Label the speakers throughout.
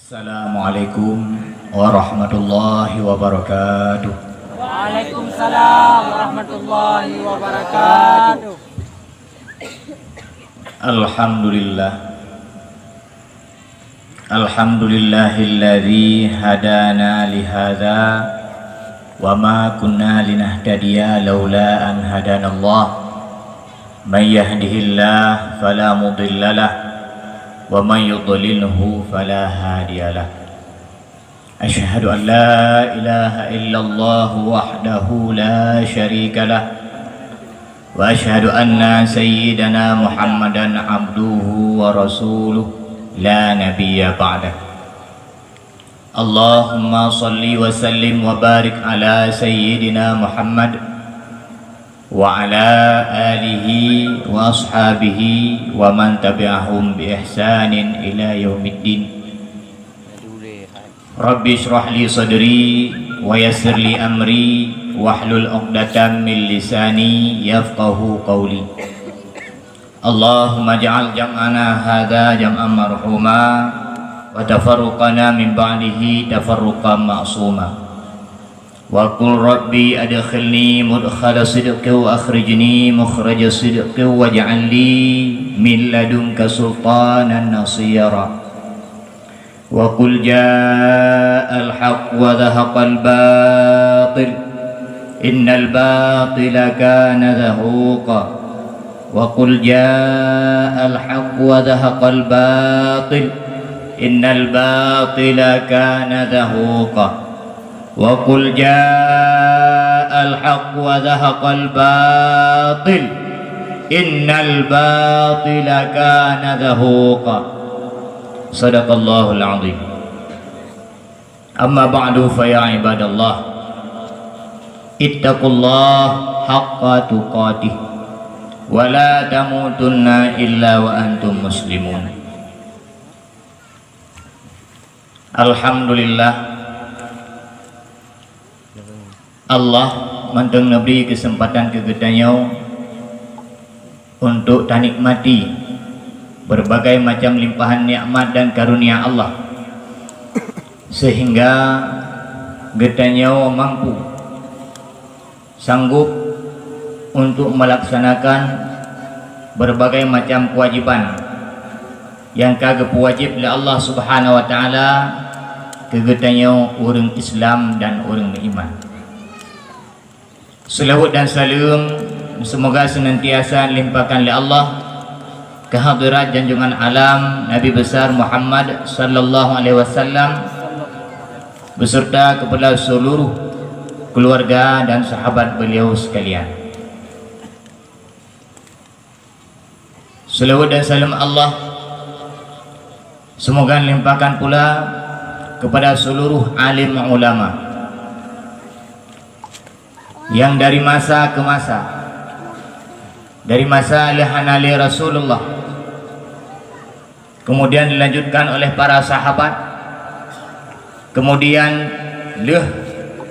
Speaker 1: Assalamualaikum warahmatullahi wabarakatuh.
Speaker 2: Waalaikumsalam warahmatullahi wabarakatuh.
Speaker 1: Alhamdulillah. Alhamdulillahilladzi hadana lihadza wa ma kunna linahtadiya laula an hadanallah. May yahdihillahu fala mudhillalah wa may yudlilhu fala hadiyalah. Asyhadu an la ilaha illallah wahdahu la syarikalah wa asyhadu anna sayyidana Muhammadan abduhu wa rasuluh la nabiyya ba'dah. Allahumma salli wa sallim wa barik ala sayyidina Muhammad wa ala alihi wa ashabihi wa man tabi'ahum bi ihsanin ila yaumiddin. Rabbi shrah li sadri wa yassir li amri wahlul 'uqdatam min lisani yafqahu qawli. Allahumma ja'al jam'ana hadza jam'an marhuma wa tafarruqana min ba'dihi tafarruqan ma'suma. Wa qul rabbi adkhilni mudkhala sidqi wa akhrijni mukhraja sidqi waj'al li min ladunka sultanan nasira. Wa qul jaa'al haqq wa dhahaqal batil innal batila kana zahuqa. Wa qul jaa'al haqq wa dhahaqal batil innal batila kana zahuqa. Wa qul jaa'al haqq wa dhahaqal batil innal batila kana zahuqa. Sadaqallahul azim. Amma ba'du fa ya ibadallah, ittaqullaha haqqa tuqatih wa la tamutunna illa wa antum muslimun. Alhamdulillah, Allah manteng memberi kesempatan kegetanya untuk tanikmati berbagai macam limpahan nikmat dan karunia Allah, sehingga getanya mampu sanggup untuk melaksanakan berbagai macam kewajiban yang kagak wajib oleh Allah Subhanahu wa taala kegetanya orang Islam dan orang beriman. Selawat dan salam semoga senantiasa limpahkan oleh Allah kehadirat junjungan alam Nabi besar Muhammad sallallahu alaihi wasallam beserta kepada seluruh keluarga dan sahabat beliau sekalian. Selawat dan salam Allah semoga limpahkan pula kepada seluruh alim ulama yang dari masa ke masa, dari masa lihanali Rasulullah, kemudian dilanjutkan oleh para sahabat, kemudian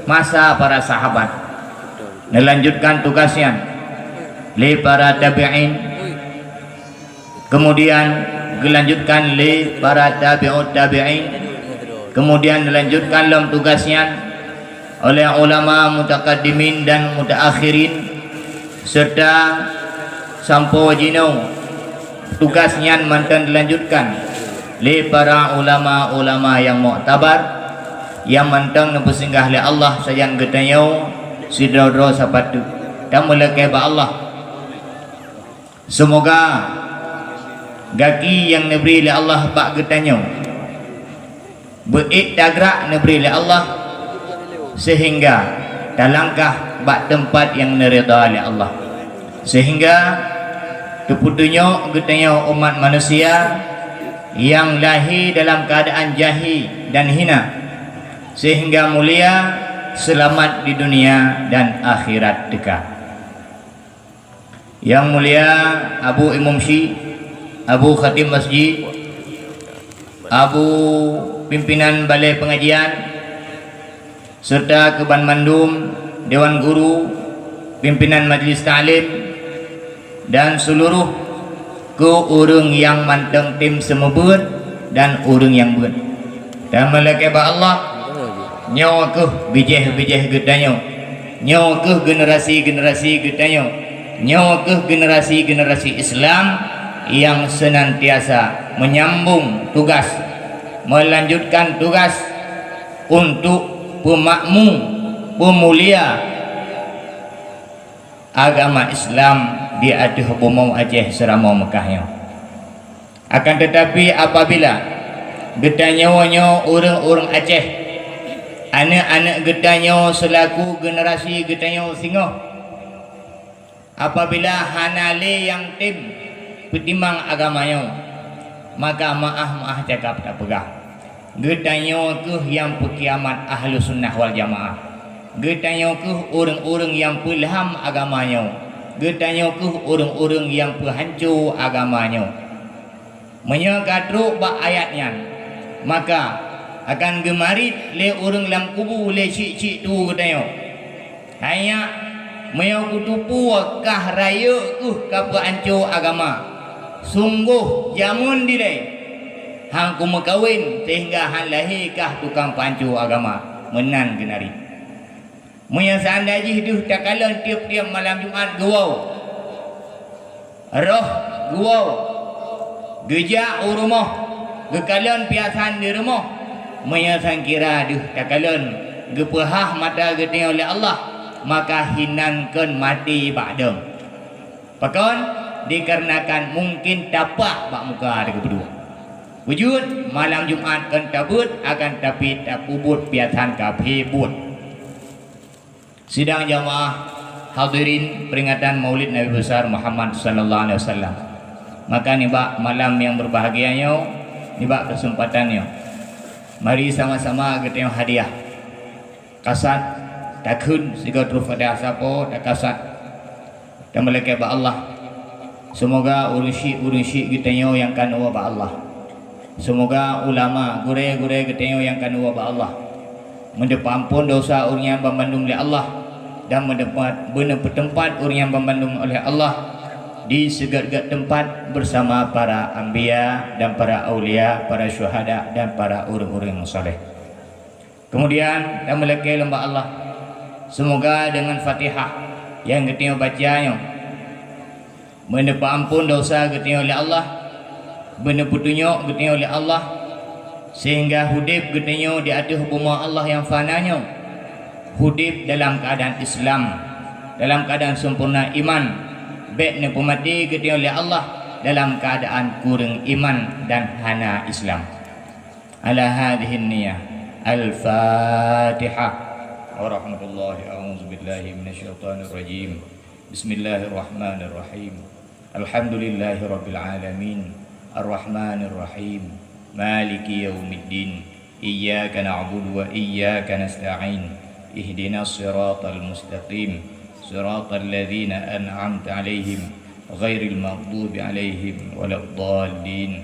Speaker 1: masa para sahabat dilanjutkan tugasnya li para tabi'in, kemudian dilanjutkan li para tabi'ut tabi'in, kemudian dilanjutkan dalam tugasnya oleh ulama mutaqaddimin dan mutaakhirin, serta sampai jinau tugasnya mantan dilanjutkan oleh para ulama-ulama yang muktabar yang mantang nepesinggah oleh Allah sayang getanyau sidro sapatu dan melekai ba Allah. Semoga gaki yang neberi oleh Allah bak getanyau beriktigrak neberi oleh Allah sehingga dalangkah bak tempat yang nerida oleh Allah, sehingga keputunya getanya umat manusia yang lahir dalam keadaan jahil dan hina sehingga mulia selamat di dunia dan akhirat dekat. Yang mulia Abu Imam Syi, Abu Khatib Masjid, Abu pimpinan balai pengajian, serta Keban Mandum, Dewan Guru, pimpinan Majlis Ta'lim, dan seluruh ke orang yang manteng tim semebut dan orang yang buat dan malaikat Allah nyawa ke bijih-bijih gedanyo, nyawa ke generasi-generasi gedanyo, nyawa ke generasi-generasi Islam yang senantiasa menyambung tugas, melanjutkan tugas untuk pemakmur, pemulia agama Islam di atas bumi Aceh serama Mekahnya. Akan tetapi apabila getanyawanya orang-orang Aceh, anak-anak getanya selaku generasi getanya singoh, apabila hanale yang tim petimbang agamanya, maka maaf cakap tak pegah. Getanya ke yang pekiamat ahlu sunnah wal jamaah, getanya ke orang-orang yang pelham agamanya, getanya ke orang-orang yang penghancur agamanya. Menyakatru bak ayatnya, maka akan gemarit le orang lam kubu le cik-cik tu getanya. Hanya maya kutupu kah raya ka penghancur agama. Sungguh jamun dilai hang ku makawin sehingga hang lahirkah tukang pancu agama menan genari. Munya sandaji duh takalan tiap-tiap malam Jumat guau roh guau geja rumah gekalan piasan di rumah. Munya sangkira duh takalan gepehah mata getih oleh Allah, maka hinankan mati ba'dam pakon dikarenakan mungkin tapak bak muka ada kedua wujud malam Jumat kan tabut akan tapi tak kubut piatan kabhebut. Sidang jamaah hadirin peringatan Maulid Nabi besar Muhammad sallallahu alaihi wasallam, maka ni bak malam yang berbahagianya, ni bak kesempatannya, mari sama-sama kita hadiah kasat takun siga terus pada siapa tak kasat dan malaikat Allah. Semoga urusi kitanya yang kan wa Allah. Semoga ulama gure-gure kitanya yang kan wa Allah mendapat ampun dosa orang yang membandung oleh Allah dan mendapat benar tempat orang yang membandung oleh Allah di segala tempat bersama para anbiya dan para aulia, para syuhada dan para orang-orang yang saleh. Kemudian dan malaikat lembah Allah, semoga dengan Fatihah yang kita bacanya mendapat ampun dosa getih oleh Allah, benar petunjuk getih oleh Allah, sehingga hudib getihnya di atas bumi Allah yang fananya, hudib dalam keadaan Islam, dalam keadaan sempurna iman, baiknya pemati getih oleh Allah dalam keadaan kurang iman dan hana Islam. Ala hadhihi niyah al-Fatihah. Warahmatullahi a'udzubillahi minasyaitonir rajim. Bismillahirrahmanirrahim. Alhamdulillahi rabbil alamin, arrahmanir rahim, maliki yaumiddin, iyyaka na'budu wa iyyaka nasta'in, ihdinas siratal mustaqim, siratal ladzina an'amta 'alaihim ghairil maghdubi 'alaihim waladdallin.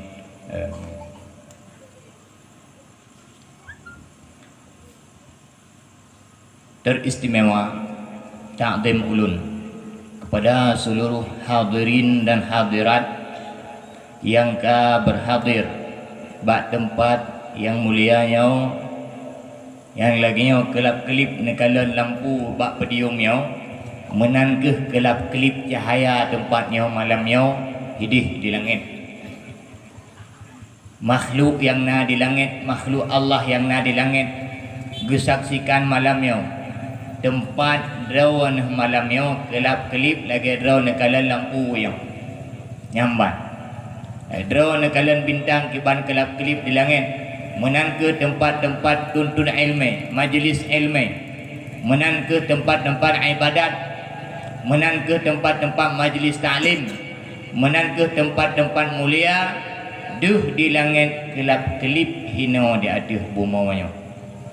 Speaker 1: Teristimewa ta'zim ulun kepada seluruh hadirin dan hadirat yang berhadir bak tempat yang mulianya, yang laginya kelap-kelip nekalan lampu bak pediumnya, menangkeh kelap-kelip cahaya tempatnya malamnya hidih di langit. Makhluk yang na di langit, makhluk Allah yang na di langit, gesaksikan malamnya tempat drawn malamnya kelap-kelip lagi drawn nekalan lampu yang nyambat, drawn nekalan bintang kiban kelap-kelip di langit, menan ke tempat-tempat tuntun ilmu, majlis ilmu, menan ke tempat-tempat ibadat, menan ke tempat-tempat majlis ta'lim, menan ke tempat-tempat mulia, duh di langit kelap-kelip hina di atas bumanya.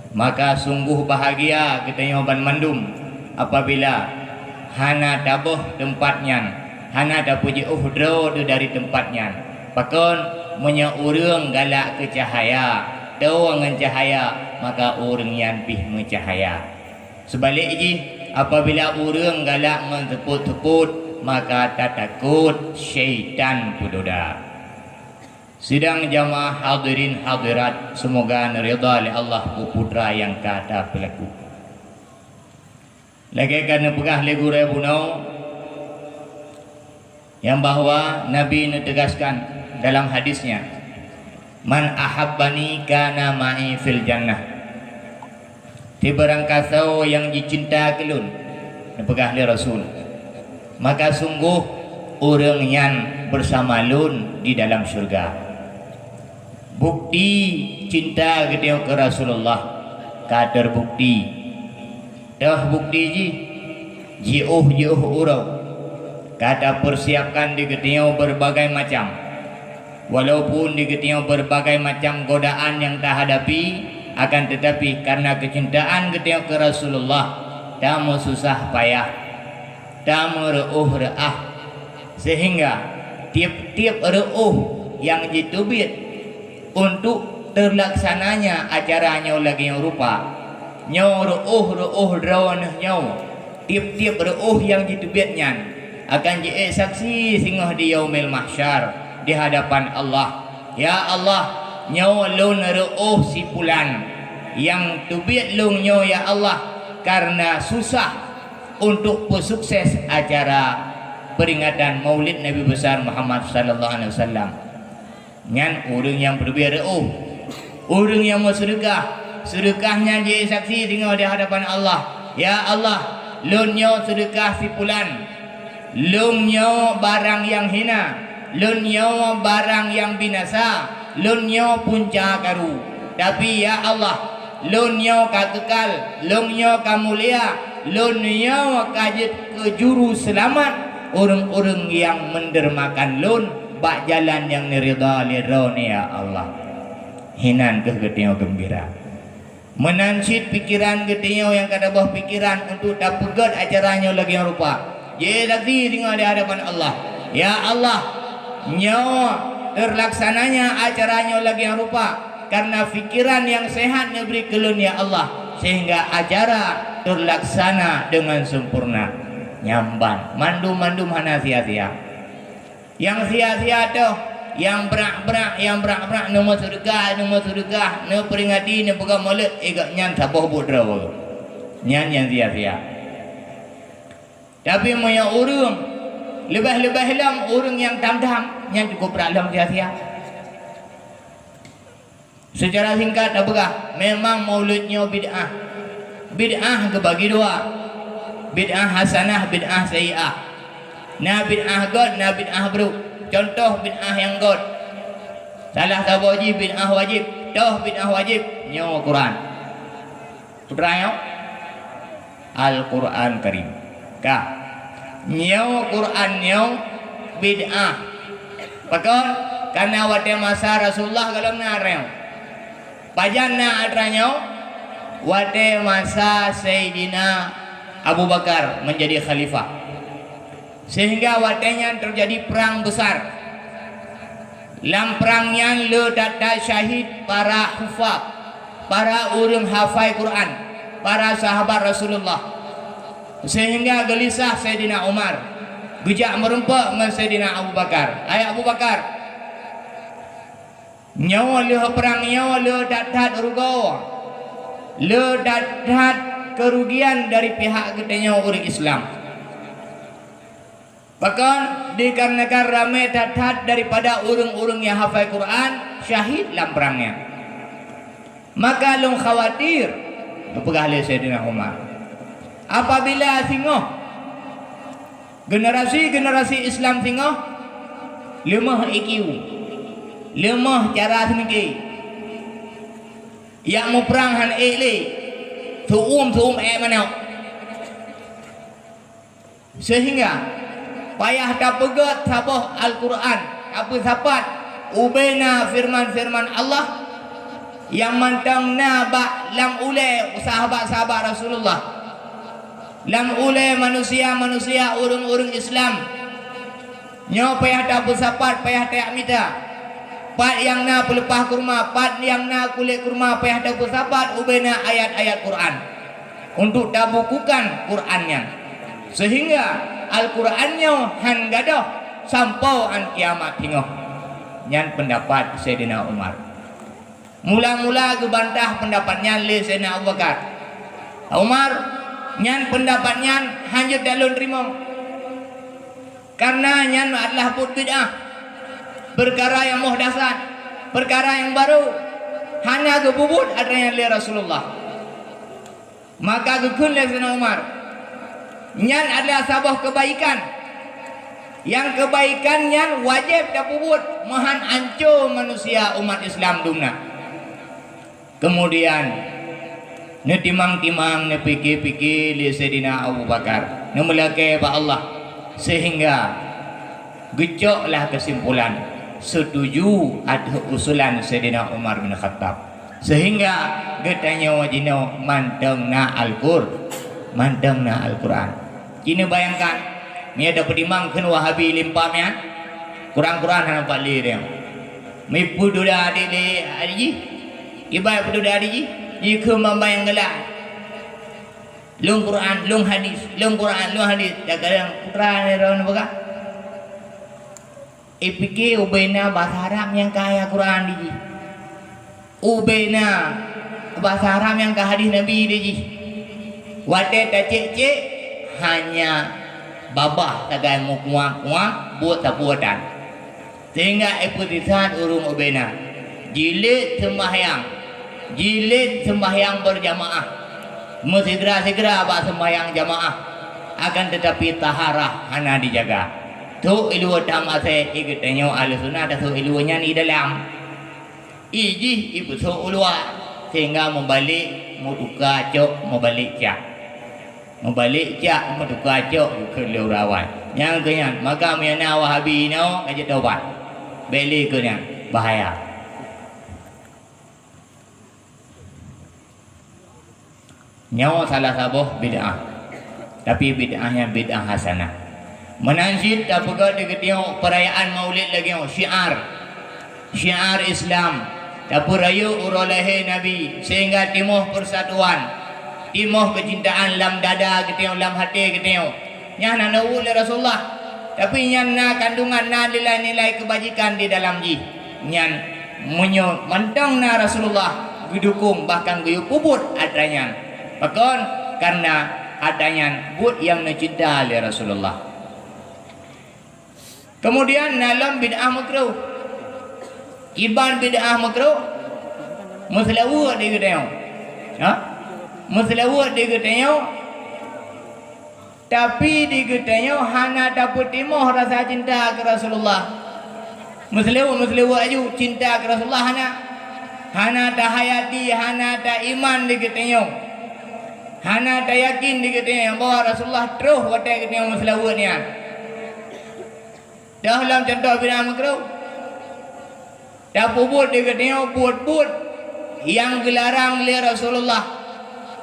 Speaker 1: Maka sungguh bahagia kita ban mandum apabila hana tabuh tempatnya, hana dapat uhdro dari tempatnya, pakon punya urang galak ke cahaya, tahu dengan cahaya, maka urang yang pih mencahaya. Sebaliknya apabila urang galak menteput-teput, maka tak takut syaitan pudoda. Sidang jamaah hadirin hadirat, semoga ridha oleh Allah putra yang kata pelaku. Lagi kan pegah lagu rebunau yang bahwa Nabi menegaskan dalam hadisnya, man ahabbani kana ma'i fil jannah. Tibarang kasau yang dicinta kelun, pegah li Rasul, maka sungguh orang yang bersama lun di dalam syurga. Bukti cinta kita ke Rasulullah kadar bukti dah bukti jauh urau kata persiapkan di ketio berbagai macam, walaupun di ketio berbagai macam godaan yang tak hadapi, akan tetapi karena kecintaan ketio ke Rasulullah tak mau susah payah, tak mau reuh reah, sehingga tiap-tiap reuh yang ditubit untuk terlaksananya acaranya lagi yang rupa nyaw reuh drawan nyaw tiap-tiap reuh yang ditubitnya akan jadi saksi singoh di yaumil mahsyar di hadapan Allah. Ya Allah, nyaw lun reuh si pulan yang tubit lung nyaw ya Allah karena susah untuk sukses acara peringatan Maulid Nabi besar Muhammad sallallahu alaihi wasallam. Ngan orang yang berbeda orang yang mau sedekahnya jadi saksi tengok di hadapan Allah. Ya Allah, lunyo sedekah si pulan, lunyo barang yang hina, lunyo barang yang binasa, lunyo punca karu. Tapi ya Allah, lunyo kakekal, lunyo kamulia, lunyo kajit ke juru selamat orang-orang yang mendermakan lun bak jalan yang nirida lironi ya Allah. Hinan ke getio gembira menansit pikiran getio yang kada buah pikiran untuk tak pegat acaranya lagi yang rupa je lagi tinggal di hadapan Allah. Ya Allah, nyawa terlaksananya acaranya lagi yang rupa karena pikiran yang sehat diberi kelun ya Allah, sehingga acara terlaksana dengan sempurna. Nyamban mandum hana sia-sia, yang sia-sia tuh yang berak nama sedekah nama peringati nama pegang maulid agak nyan sabah bodra nyan sia-sia. Tapi moya orang lebih lam orang yang tam-tam yang cukup beralam sia-sia. Secara singkat apakah memang maulidnya bid'ah kebagi dua, bid'ah hasanah, bid'ah sayyi'ah. Na bid'ah god, na bid'ah buruk. Contoh bid'ah yang god, salah satu wajib bid'ah wajib, toh bid'ah wajib nyawa Quran. Putranya Al-Quran Karim. Kah nyawa Quran nyawa bid'ah. Pakon karena wate masa Rasulullah kalau nareng. Pajanna adranya wate masa Sayyidina Abu Bakar menjadi khalifah, sehingga watenya terjadi perang besar. Dalam perangnya le data syahid para hufaz, para orang hafal Quran, para sahabat Rasulullah, sehingga gelisah Sayyidina Umar, gejak merempak dengan Sayyidina Abu Bakar. Ayah Abu Bakar, nyawa le perang nyawa le datat rugawa, le datat kerugian dari pihak katanya orang Islam. Bahkan dikarenakan ramai datat daripada orang-orang yang hafal Quran syahid dalam perangnya, maka long khawatir pegah le Sayyidina Umar apabila singoh generasi Islam singoh lemah IQ, lemah cara semiki yang mau perang han le tuum mana, sehingga payah tak pegat sabah Al-Quran apa sapat ubena firman-firman Allah yang mantangna ba lam ule sahabat-sahabat Rasulullah, lam ule manusia-manusia orang-orang Islam nyo payah tak bersapat, payah tak minta pat yang na pelepah kurma, pat yang na kulit kurma, payah tak bersapat ubena ayat-ayat Quran untuk tabukukan Qurannya, sehingga Al-Qurannya han gadah sampai an kiamat hingga nyan pendapat Sayyidina Umar. Mula-mula gebantah pendapatnya le Sayyidina Abu Bakar. Umar nyan pendapatnya hanyut dalun terima. Karena nyan adalah put bid'ah. Perkara yang muhdasat, perkara yang baru. Hanya gebubut adanya le Rasulullah. Maka gekun le Sayyidina Umar. Nyan adalah sabah kebaikan. Yang kebaikannya wajib dapubut mahan ancur manusia umat Islam dumna. Kemudian ne timang-timang ne pikir-pikir li Sayyidina Abu Bakar ne melake ba Allah sehingga gecoklah kesimpulan setuju ada usulan Sayyidina Umar bin Khattab sehingga getanya wajino mantengna Al-Quran. Kini bayangkan ni ada pedimang kan Wahabi limpamnya kurang-kurang hana pali dia. Mi pududa adi ji. Ibai pududa adi ji ke membayang gelak. Lung Quran, lung hadis, lung Quran, lung hadis. Dak kadang Quran ni ron buka. Ipiki ubena bahasa Arab yang kaya Quran di. Ubena bahasa Arab yang kaya hadis Nabi di. Wate tak cek hanya babah tagai mukuang-kuang buat tapuatan sehingga eputisan urung ubena jilid sembahyang berjamaah segera abah sembahyang jamaah akan tetapi taharah hana dijaga tu ilu tam ase iketenyo al-sunnah tu ilunya ni dalam iji ibu so ulwa sehingga membalik muduka cok membalik cak membalik cak meduka cok ke lurawan yang kenyan maka miana Wahabi no aja taubat beli kenyan bahaya. Nyawa salah sabuh bid'ah tapi bid'ahnya bid'ah hasanah menansid tak pegak diketiau perayaan maulid lagi syiar Islam tak rayu urolahe Nabi sehingga timuh persatuan timuh kecintaan lam dada keteo lam hati keteo nya na nawu le Rasulullah tapi nyan na kandungan na nilai-nilai kebajikan di dalam ji nyan munyo mantang na Rasulullah gudukung bahkan guyu kubut adanya bahkan karena adanya but yang mencinta le Rasulullah. Kemudian dalam bid'ah makruh iban bid'ah makruh muslawu di keteo Muslawat di getenya tapi di getenya hana dapat timuh rasa cinta ke Rasulullah. Muslawat aju cinta ke Rasulullah hana ta hayati hana ta iman di getenya hana ta yakin di getenya bahwa Rasulullah terus watai getenya muslawat ni dalam contoh bid'ah makruh dapubut di getenya buat yang gelarang li Rasulullah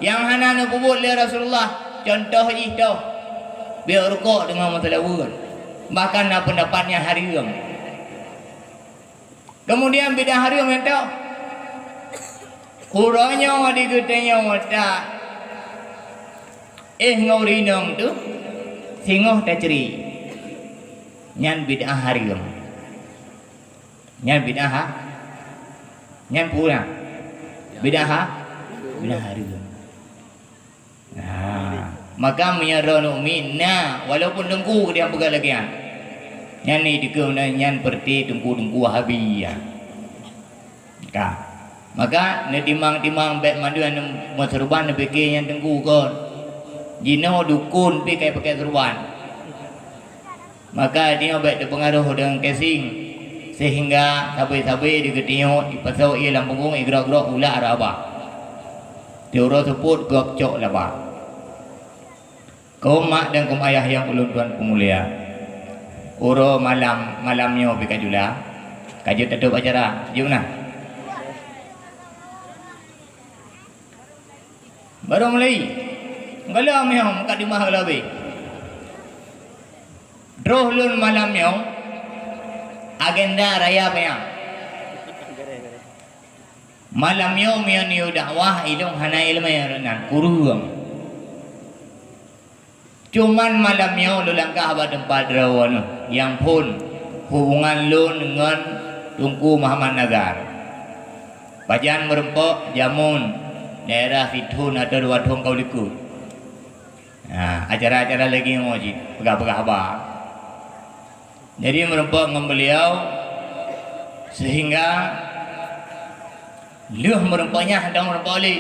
Speaker 1: yang hana nak kubur oleh Rasulullah contoh itu biar rukuk dengan mutlawun bahkan nak pendapatnya haram. Kemudian bid'ah haram itu kurangnya di getenya wata ngaurinong tu singoh taceri nyan bid'ah haram nyan bid'ah nyan pula bid'ah haram. Nah, maka menyaronu minna walaupun dengku dia pegang lagi kan. Yang ni dikena nyan perti dengku Wahabi ya. Maka ne timang-timang baik manduan serban pikir yang dengku kon. Jino dukun pi pakai serban. Maka dia baik terpengaruh dengan casing sehingga sabai-sabai diketinyo dipasau ia dalam punggung gerak-gerak ular arabah. Diurut sebut gok cok labah. Kaum mak dan kaum ayah yang ulun tuan pemulia uro malamnya pergi kajula kaju tutup acara jom nah baru mulai galam yang kat di mahal lebih droh lun malamnya agenda raya payang malamnya mian dakwah ilung hana ilmu yang renan kuruang cuman malamnya lu langkah abad tempat rawan yang pun hubungan lu dengan Tunku Muhammad Nazar. Bajan merempok jamun daerah Fithun atau dua thong kau liku. Acara-acara lagi ngoji, pegah-pegah abah. Jadi merempok dengan beliau sehingga luh merempoknya hendak merempok li.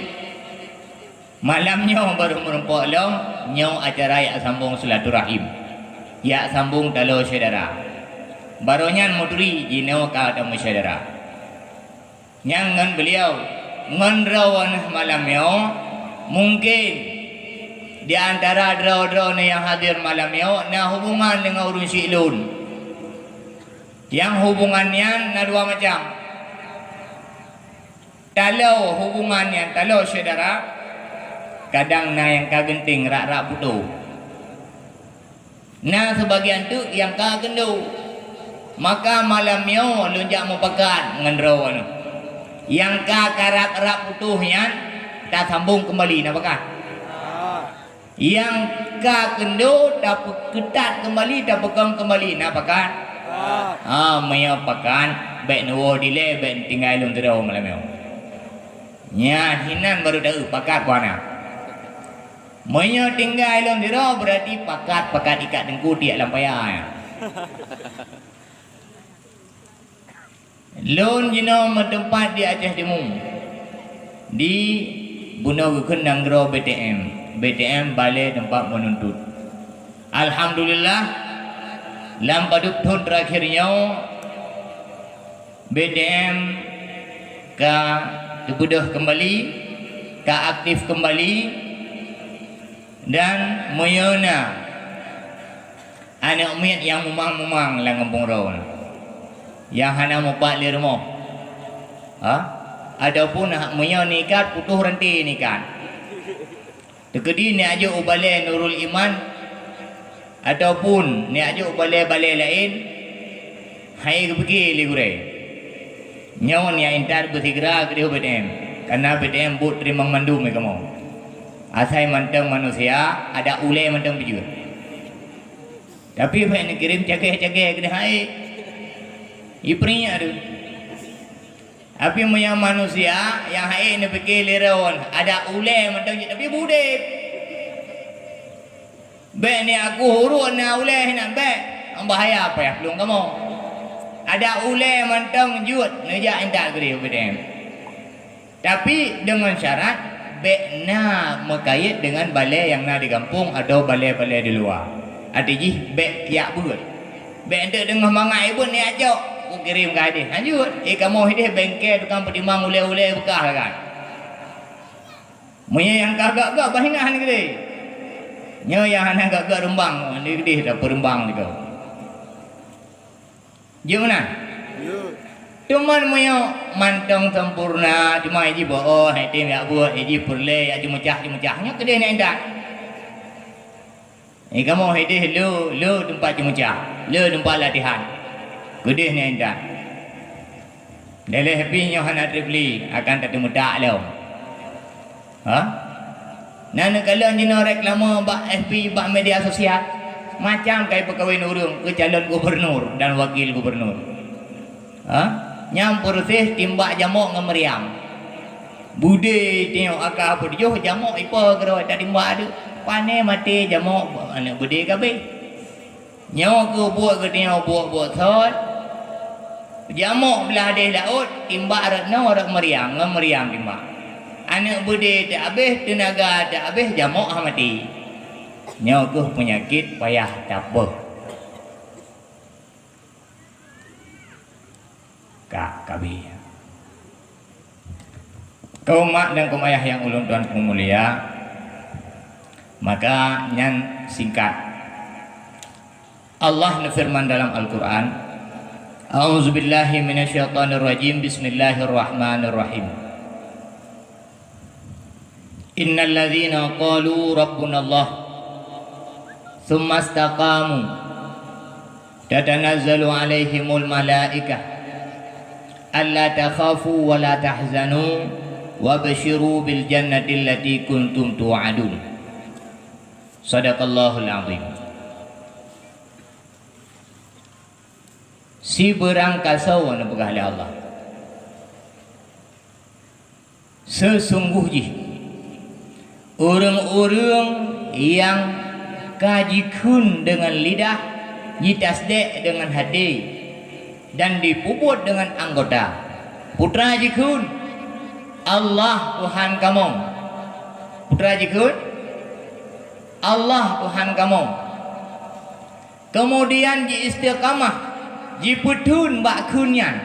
Speaker 1: Malamnya baru merempok long nyau acara yak sambung silaturahim. Yak sambung talo saudara. Baronyan mudri jinau ka tamu saudara. Yang ngan beliau ngan rawan malamnya mungkin di antara draw-draw yang hadir malamnya na hubungan dengan urun silun. Yang hubungannya na dua macam. Kalau hubungannya kalau saudara kadang na yang kagenting rak-rak putu. Nah sebagian tu yang kagendo. Maka malamnya lunjak mau pekat dengan rawan. Yang karak-rak putuhnya tak sambung kembali nak pekat. Yang kagendo tak ketat kembali tak pegang kembali nak pekat. Maya pekat baik nuwo dile baik tinggal lun terau malamnya. Nya hinan baru dah pekat kuana. Maya tinggal dalam dira berarti pakat ikat dengku tiak lampaya. Lon jino tempat di Aceh Timur. Di Buno Kendang Gro BTM balai tempat menuntut. Alhamdulillah lam paduk tahun terakhirnya BTM ka dibudah kembali, ka aktif kembali. Dan moyona anak umat yang mumang-mumang lang kampung raw yang hana mupat li rumah adapun moyo nikat putuh renti nikat tekedi ni aja ubale Nurul Iman ataupun ni aja ubale lain hai pergi li gure nyawan yang intar bertigra ke BTM karena BTM buat terima mandu mereka mau asai manteng manusia ada ule manteng juga. Tapi nak kirim cakeh-cakeh ke hai. Iprinya tu. Tapi punya manusia yang hai ni fikir lerawan ada ule manteng tapi bude. Be ni aku hurun na ule nak be. Bahaya apa ya belum kamu. Ada ule manteng jut neja indak gede bedem. Tapi dengan syarat na mengkait dengan balai yang na di kampung atau balai-balai di luar. Artinya bek yak buat. Bek ente dengan mangai pun ni ajak ku kirim ke hadis. Lanjut. Kamu hadis bengkel tukang petimang ule-ule bekah kan. Munya yang gagak-gagak bahinah ni gede. Nya yang hana gagak rembang ni gede dah perembang ni kau. Gimana? Cuman moyo mantong sempurna cuma iji boh tim ya buat iji perle ya cumacahnya kedai ni endak. Kamu hede lu tempat cumacah, lu tempat latihan. Kedai ni endak. Dele happy nyo hana tripli akan tak mudah lo. Nana kalau jino reklama bak FB bak media sosial macam kai pegawai nurung ke calon gubernur dan wakil gubernur. Nyampur sih timbak jamok ngemeriam. Bude tengok akak apa dia jamok ipa kero tak timbak ada. Pane mati jamok anak bude kabe. Nyawa ke buat ke tengok buat sot. Jamok belah deh laut timbak ratno orang meriam ngemeriam timbak. Anak bude tak habis tenaga tak habis jamok mati. Nyawa ke penyakit payah tak apa. Kabi. Kaum mak dan kaum ayah yang ulun tuan mulia, maka nyan singkat. Allah firman dalam Al-Quran, A'udzubillahi minasyaitonirrajim, Bismillahirrahmanirrahim. Innal ladzina qalu rabbunallah thumma istaqamu tatanazzalu alaihimul malaikah alla takhafu wa la tahzanu wa basyiru bil jannati allati kuntum tu'adun. Sadaqallahul azim. si berangkasau na pegah Allah. Sesungguhnya orang-orang yang kajikun dengan lidah, ditasdek dengan hati, dan dipuput dengan anggota. Putra jikun Allah Tuhan kamu. Putra jikun Allah Tuhan kamu. Kemudian di istiqamah, di putun bak kunyan.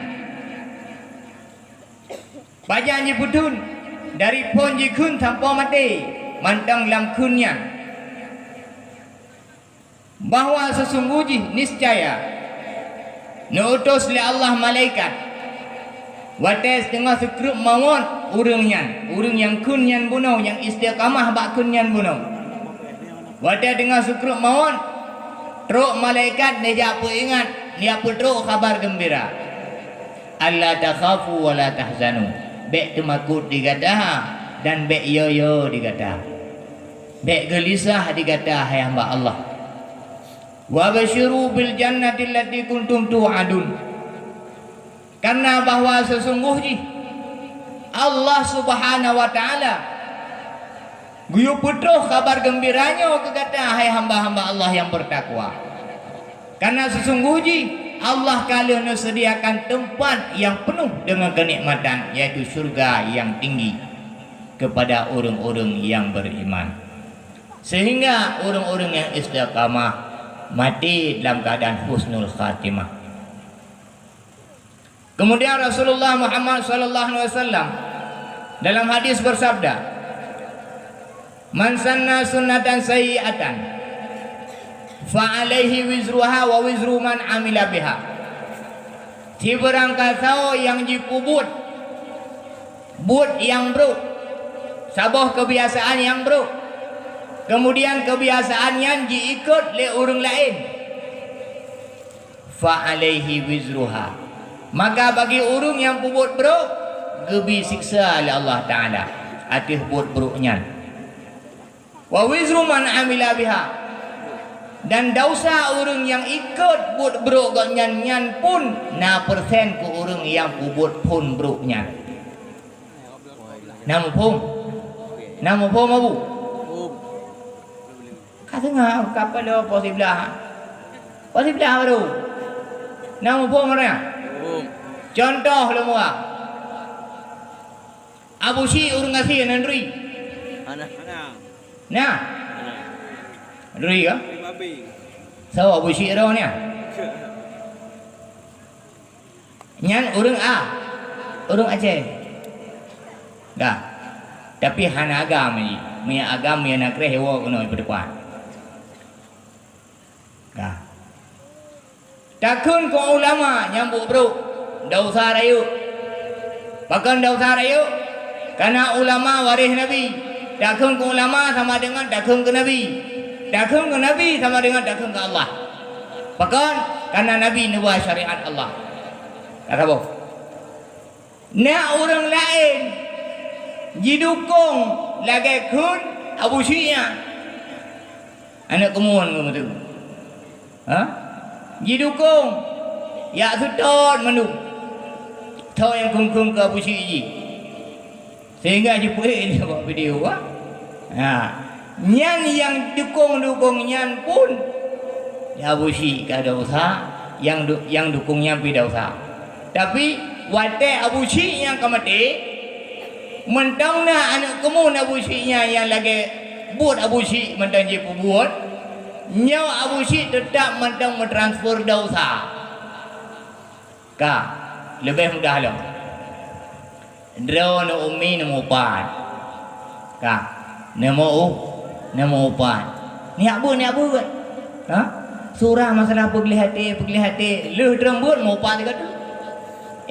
Speaker 1: Bajan di putun dari pon jikun tanpa mati, mantang lam kunyan. Bahwa sesungguhnya niscaya nuutus li Allah malaikat wates tengah sekrup mawon urangnya, urang yang kunyan bunuh, yang istiqamah bak kunyan bunuh. Wates tengah sekrup mawon truk malaikat dia apa ingat, dia apa truk kabar gembira. Allah takhafu wa la tahzanu. Bek temakut digata dan bek yoyo digata. Bek gelisah digata hai hamba Allah. Wa basyiru bil jannati allati kuntum tu'adun. Karena bahwa sesungguhnya Allah Subhanahu wa taala guyu putroh kabar gembiranya kegata hai hamba-hamba Allah yang bertakwa. Karena sesungguhnya Allah kalian sediakan tempat yang penuh dengan kenikmatan, yaitu surga yang tinggi kepada orang-orang yang beriman. Sehingga orang-orang yang istiqamah mati dalam keadaan husnul khatimah. Kemudian Rasulullah Muhammad SAW dalam hadis bersabda, "Man sanna sunnatan sayyi'atan fa alaihi wizruha wa wizru man amila biha." Si berangkasau yang dipubut yang bro, sabah kebiasaan yang bro, kemudian kebiasaan yang diikut oleh orang lain, fa alaihi wizruha, maka bagi orang yang pubut bro gebi siksa oleh Allah Ta'ala atas buat bro-nya. Wa wizru man amila biha, dan dosa orang yang ikut buat bro nyan pun na persen ke orang yang pubut pun bro nyan. Nama pun abu. Kata ngah kapal lo posibelah baru. Nama pun mana? Contoh lo mua. Abu si orang ngasih nandri. Nah. Nandri ka? So Abu Syirah ni nyan orang orang Aceh dah, tapi hana agam ni, punya agam yang nak rehewa kena berdepan dah. Takun ko ulama nyambuk bro dosa rayu, bahkan dosa rayu karena ulama waris Nabi. Takun ko ulama sama dengan takun ke Nabi. Dakwah ke Nabi sama dengan dakwah ke Allah. Bahkan karena Nabi nubuah syariat Allah. Kata apa? Nak orang lain didukung lagi kun Abu Syia. Anak kemuan ke betul. Ha? Didukung ya sudut menduk. Tahu yang kung ke Abu Syia. Sehingga dipuih dia buat video ah. Ha. Nyan yang dukung nyan pun ya busi ka dosa, yang dukungnya pi dosa. Tapi wate abusi yang kamati mentangna anak kemun abusinya yang lagi buat abusi mentang je buat nyaw abusi tetap mentang mentransfer dosa. Ka lebih mudah lo. Drone umi nemu pan. Ka Nama upan. Ni apa kan? Ha? Surah masalah pergi hati. Lu terembut mau upan dekat tu.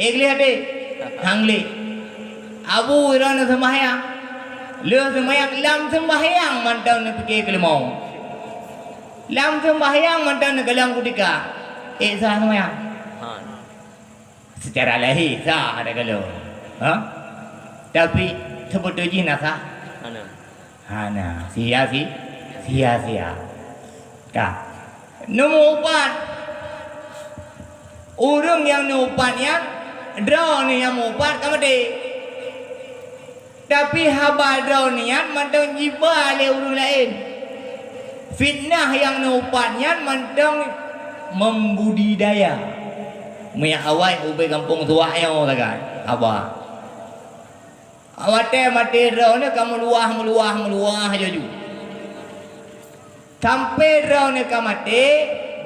Speaker 1: Egli hati. Hangli. Abu irana sembahyang. Lu sembahyang lam sembahyang mantau nak pergi ke lemau. Lam sembahyang mantau nak galang kutika. Sah sembahyang. Secara lahir sah ada kalau. Ha? Tapi sebetulnya nak sah. Hana sia. Ka. Nombor 4. Urang yang nupat yang draw ni yang mupat kan mati. Tapi haba draw ni yang mantang jiba le urang lain. Fitnah yang nupatnya mantang membudidaya. Maya awai ubai kampung tua yo takan. Haba. Awate mati draw ni kamu meluah jaju. Sampai draw ni kamate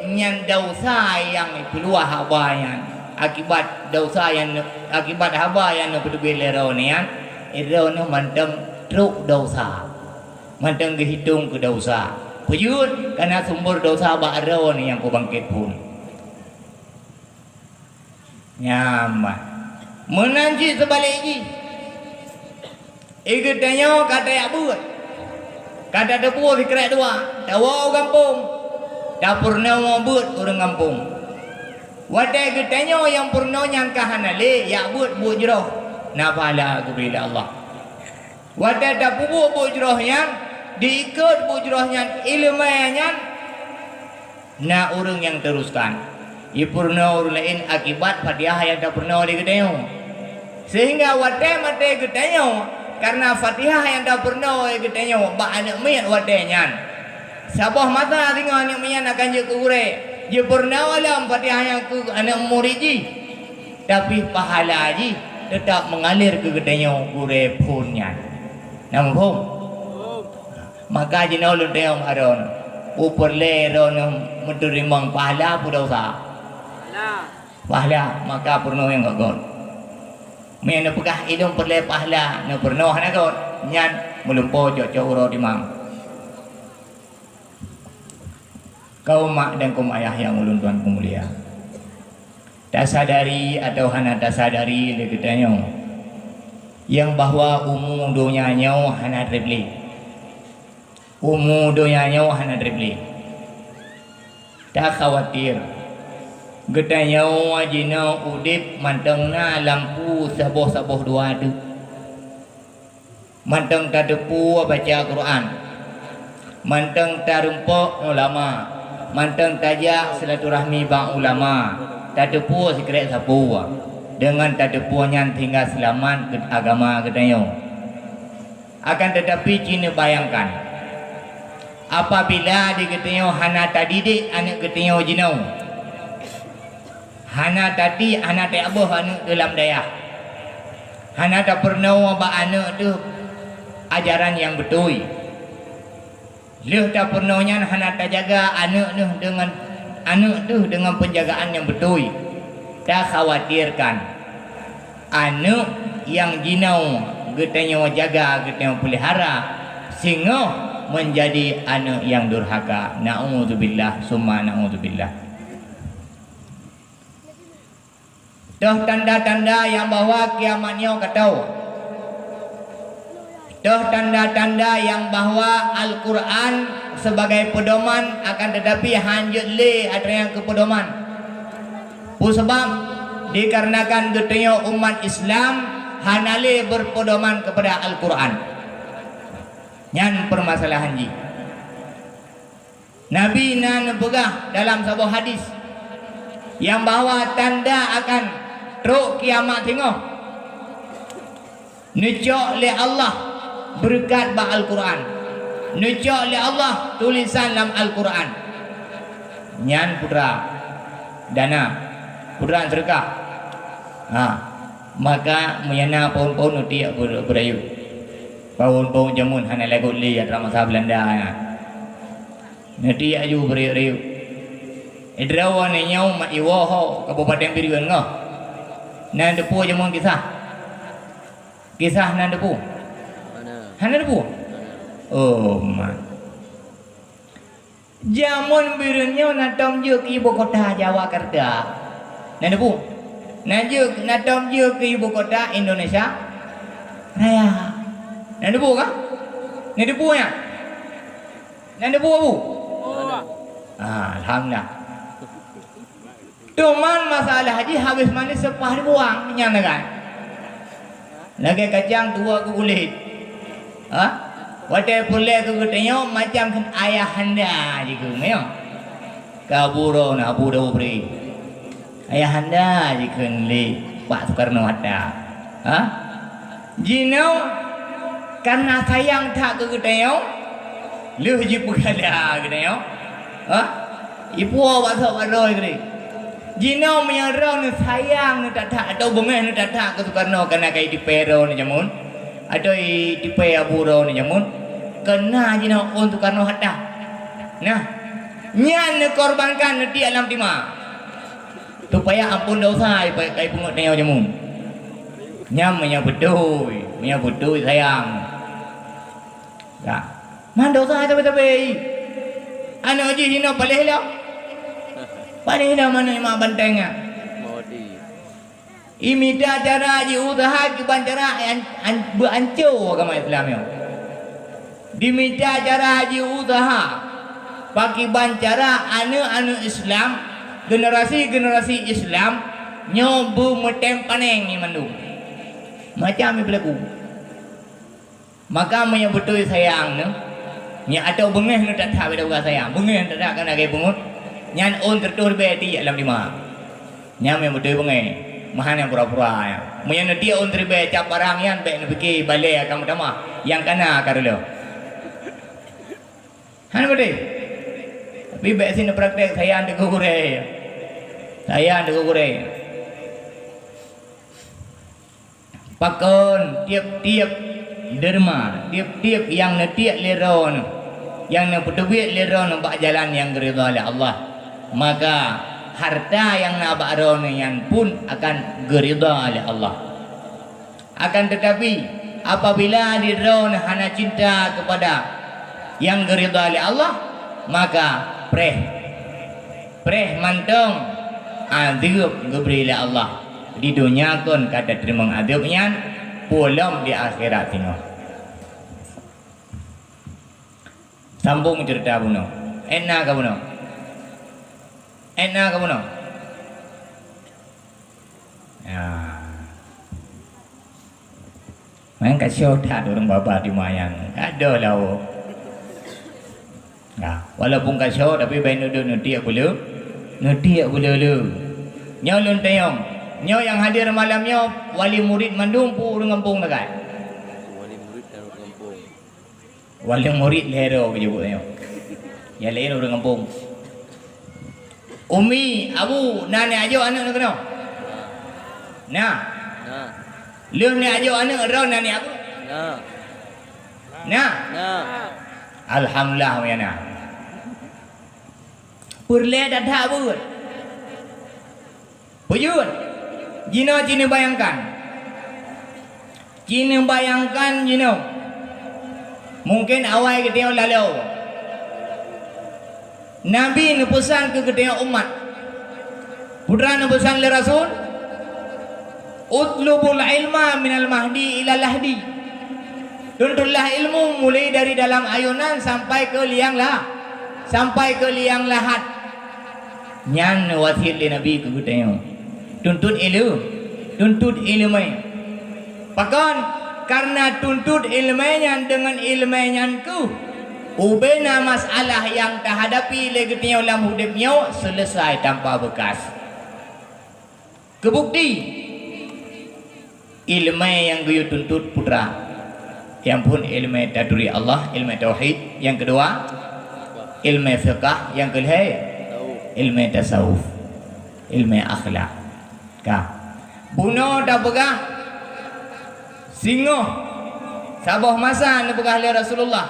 Speaker 1: nyan dosa yang keluar haba yang akibat dosa yang akibat haba yang peduli lerau ni kan lerau ni mantang truk dosa mantang kehitung ke dosa pejut karena sumber dosa ba'rau ni yang ku bangkit pun nyaman menanji sebalik ni ikutnya kata ya buat kata depu fikret dua dawa kampung dapur mau buat orang kampung. Wadai getanya yang purno yang kahanale ya buat jroh. Nafala kepada Allah. Wadai dapur buat jroh yang diikut buat jroh yang ilmunya na orang yang teruskan. I purno orang lain akibat Fatihah yang dapurno di getanya. Sehingga wadai mate getanya karena Fatihah yang dapurno di getanya ba anak miat wadainya. Sabah mata tengok anak mian akan je ke ure. Je pernah alam Fatihah yang ke anak murid ji. Tapi pahala ji tetap mengalir ke gedanya ure punnya. Nama pun. Maka je nak ulun tengok aron. Upur le ron menerimang pahala pun dosa. Pahala maka pernah yang gagal. Mian nak pegah hidung perle pahala. Nak pernah nak gagal. Nyan melumpuh jauh uro dimang. Kaum mak dan kaum ayah yang ulun tuan mulia. Tak sadari atau hana tak sadari leketanya yang bahwa umum donyanya hana dribli. Umum donyanya hana dribli. Tak khawatir. Getanya wajina udip mantengna lampu saboh-saboh dua tu. Manteng tak depu baca Quran. Manteng tak rumpuk ulama. Manteng tajak silaturahmi bang ulama. Tak depu sekret sapu. Dengan tak depunya tinggal selamat ke agama ketanya. Akan tetapi Cina bayangkan. Apabila di ketanya hana tadidik anak ketanya jinau. Hana tadi anak tak abuh anak dalam daya. Hana tak pernah ba anak tu ajaran yang betul. Leh tak pernahnya hana tak jaga anak tu dengan penjagaan yang betul. Tak khawatirkan anak yang jinau getanya jaga getanya pelihara sehingga menjadi anak yang durhaka. Na'udzubillah summa na'udzubillah. Dah tanda-tanda yang bahawa kiamatnya ketau. Dah tanda-tanda yang bahawa Al-Quran sebagai pedoman akan tetapi hanjut le ada yang ke pedoman. Sebab dikarenakan getanya umat Islam hanale berpedoman kepada Al-Quran. Yang permasalahan ji. Nabi nan pegah dalam sebuah hadis yang bahawa tanda akan teruk kiamat tengok. Necok le Allah berkat ba Al-Quran. Necok oleh Allah tulisan dalam Al-Quran. Nyan putra dana putra sedekah. Maka meyana pohon-pohon uti berayu. Pohon-pohon jamun hana lagu li atau masa Belanda. Nanti aju berayu. Idrawan nyau mat iwoho Kabupaten Pirian ngah. Nan depu jamun kisah. Kisah nan depu. Hana depu. Oh man. Jamun birunya natom je ke ibu kota Jawakarta. Nan depu. Natom je ke ibu kota Indonesia Raya. Nan depu kah? Nan depu ya? Nan depu abu? Alhamdulillah. Cuman masalah haji habis manis sepah dibuang nyana kan. Lagi kacang tua ku kulit. Wadah pulai ku ketanya macam kan ayah anda juga, ya. Kaburo na abu dah beri. ayahanda jikun li Pak Soekarno Hatta. Ha? Jinau karena sayang tak ke gedayau, leh ji pegala gedayau. Ha? Ibu Pak Soekarno gede. Jinau menyerau ni sayang ni tak atau bengah ni tak ke Soekarno karena kai di pero ni jamun. Atau di pe aburo ni jamun. Kena jinau on Soekarno Hatta. Nah, nyan korbankan di alam timah. Supaya ampun dosa kai pungut neo jamun. Nyam menyang betul sayang. Ya. Man dosa tapi. Ano ji hino paleh lah. Paleh lah mana mak bantengnya.
Speaker 2: Modi.
Speaker 1: Imita cara ji usaha ki bancara berancu agama Islam yo. Dimita cara ji usaha bagi bancara anu Islam generasi Islam nyobu metem paneng ni mandu macam ni berlaku maka menyebutul sayang ni nya atau bengeh ni tak tahu dah sayang bengeh tak ada kena gay pungut nyan on tertur beti alam lima nya menyebutul bengeh mahan yang pura-pura ya menyan dia on terbe cap barang yan be ni fikir balai akan utama yang kana karelo han betul. Tapi baik sini praktek saya anda kukurai. Pakon tiap-tiap derma, tiap-tiap yang netiak leron, yang nak berduit leron bak jalan yang diridha oleh Allah. Maka harta yang nak bak ron yang pun akan diridha oleh Allah. Akan tetapi apabila diron hanya cinta kepada yang diridha oleh Allah, maka preh mantong azab geberi oleh Allah di dunia kon kada terima azabnya pulang di akhirat tino. Sambung cerita buno. Enak ka buno? Ya. Main kasih tak orang bapa di mayang. Ada lah. Nah, walaupun kasih tapi bayi nudia boleh lu. Nyolun tayong, nyo yang hadir malamnya wali murid mandum pu urang kampung dekat. Wali murid lero menyebut tayong. Ya lero urang kampung. Umi, abu, nane ajo anak nak kena. Nah. Lu ni ajo anak ro nane aku. Nah. Alhamdulillah ya nah. Purle dah buat. Bujur. Jino bayangkan. Jino. Mungkin awal kita lalu. Nabi ni pesan ke kita umat. Putra ni pesan le Rasul. Utlubul ilma minal mahdi ila lahdi. Tuntutlah ilmu mulai dari dalam ayunan sampai ke liang lahat. Nyan wasil di Nabi ke kita. Tuntut ilmu. Pakon karena tuntut ilmunya dengan ilmunya ku ubena masalah yang terhadapi legitnya dalam hidupnya selesai tanpa bekas. Kebukti ilmu yang gue tuntut putra. Yang pun ilmu dari Allah, ilmu tauhid. Yang kedua ilmu fiqh. Yang kedua ilmu tasawuf, ilmu akhlak. Buno dah pegah singoh sabah masa ni pegah oleh Rasulullah.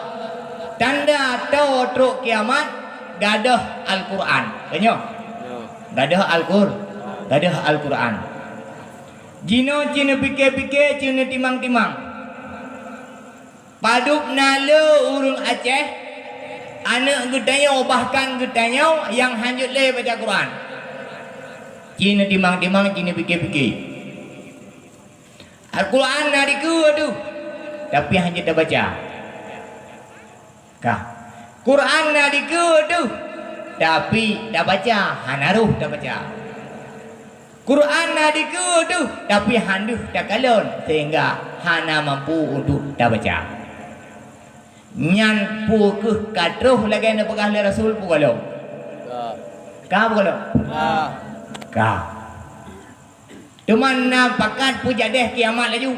Speaker 1: Tanda tau truk kiamat gadah Al-Quran. Kenyo? Gadah Al-Quran. Jino cina pikir-pikir cina timang-timang. Paduk nala urung Aceh anak gedanya bahkan gedanya yang hanjut le baca Quran. Cina timang-timang cina fikir-fikir. Al-Quran hari ke aduh. Tapi hanjut dah baca. Quran hari ke aduh. Tapi dah baca, hanaruh dah baca. Quran hari ke aduh. Tapi handuh dah kalon sehingga hana mampu untuk dah baca. Nyan pu ke katruh lagi nak pegah le Rasul pu kalau. Ka pu kalau. Ka. Teman na pakat puja deh kiamat laju.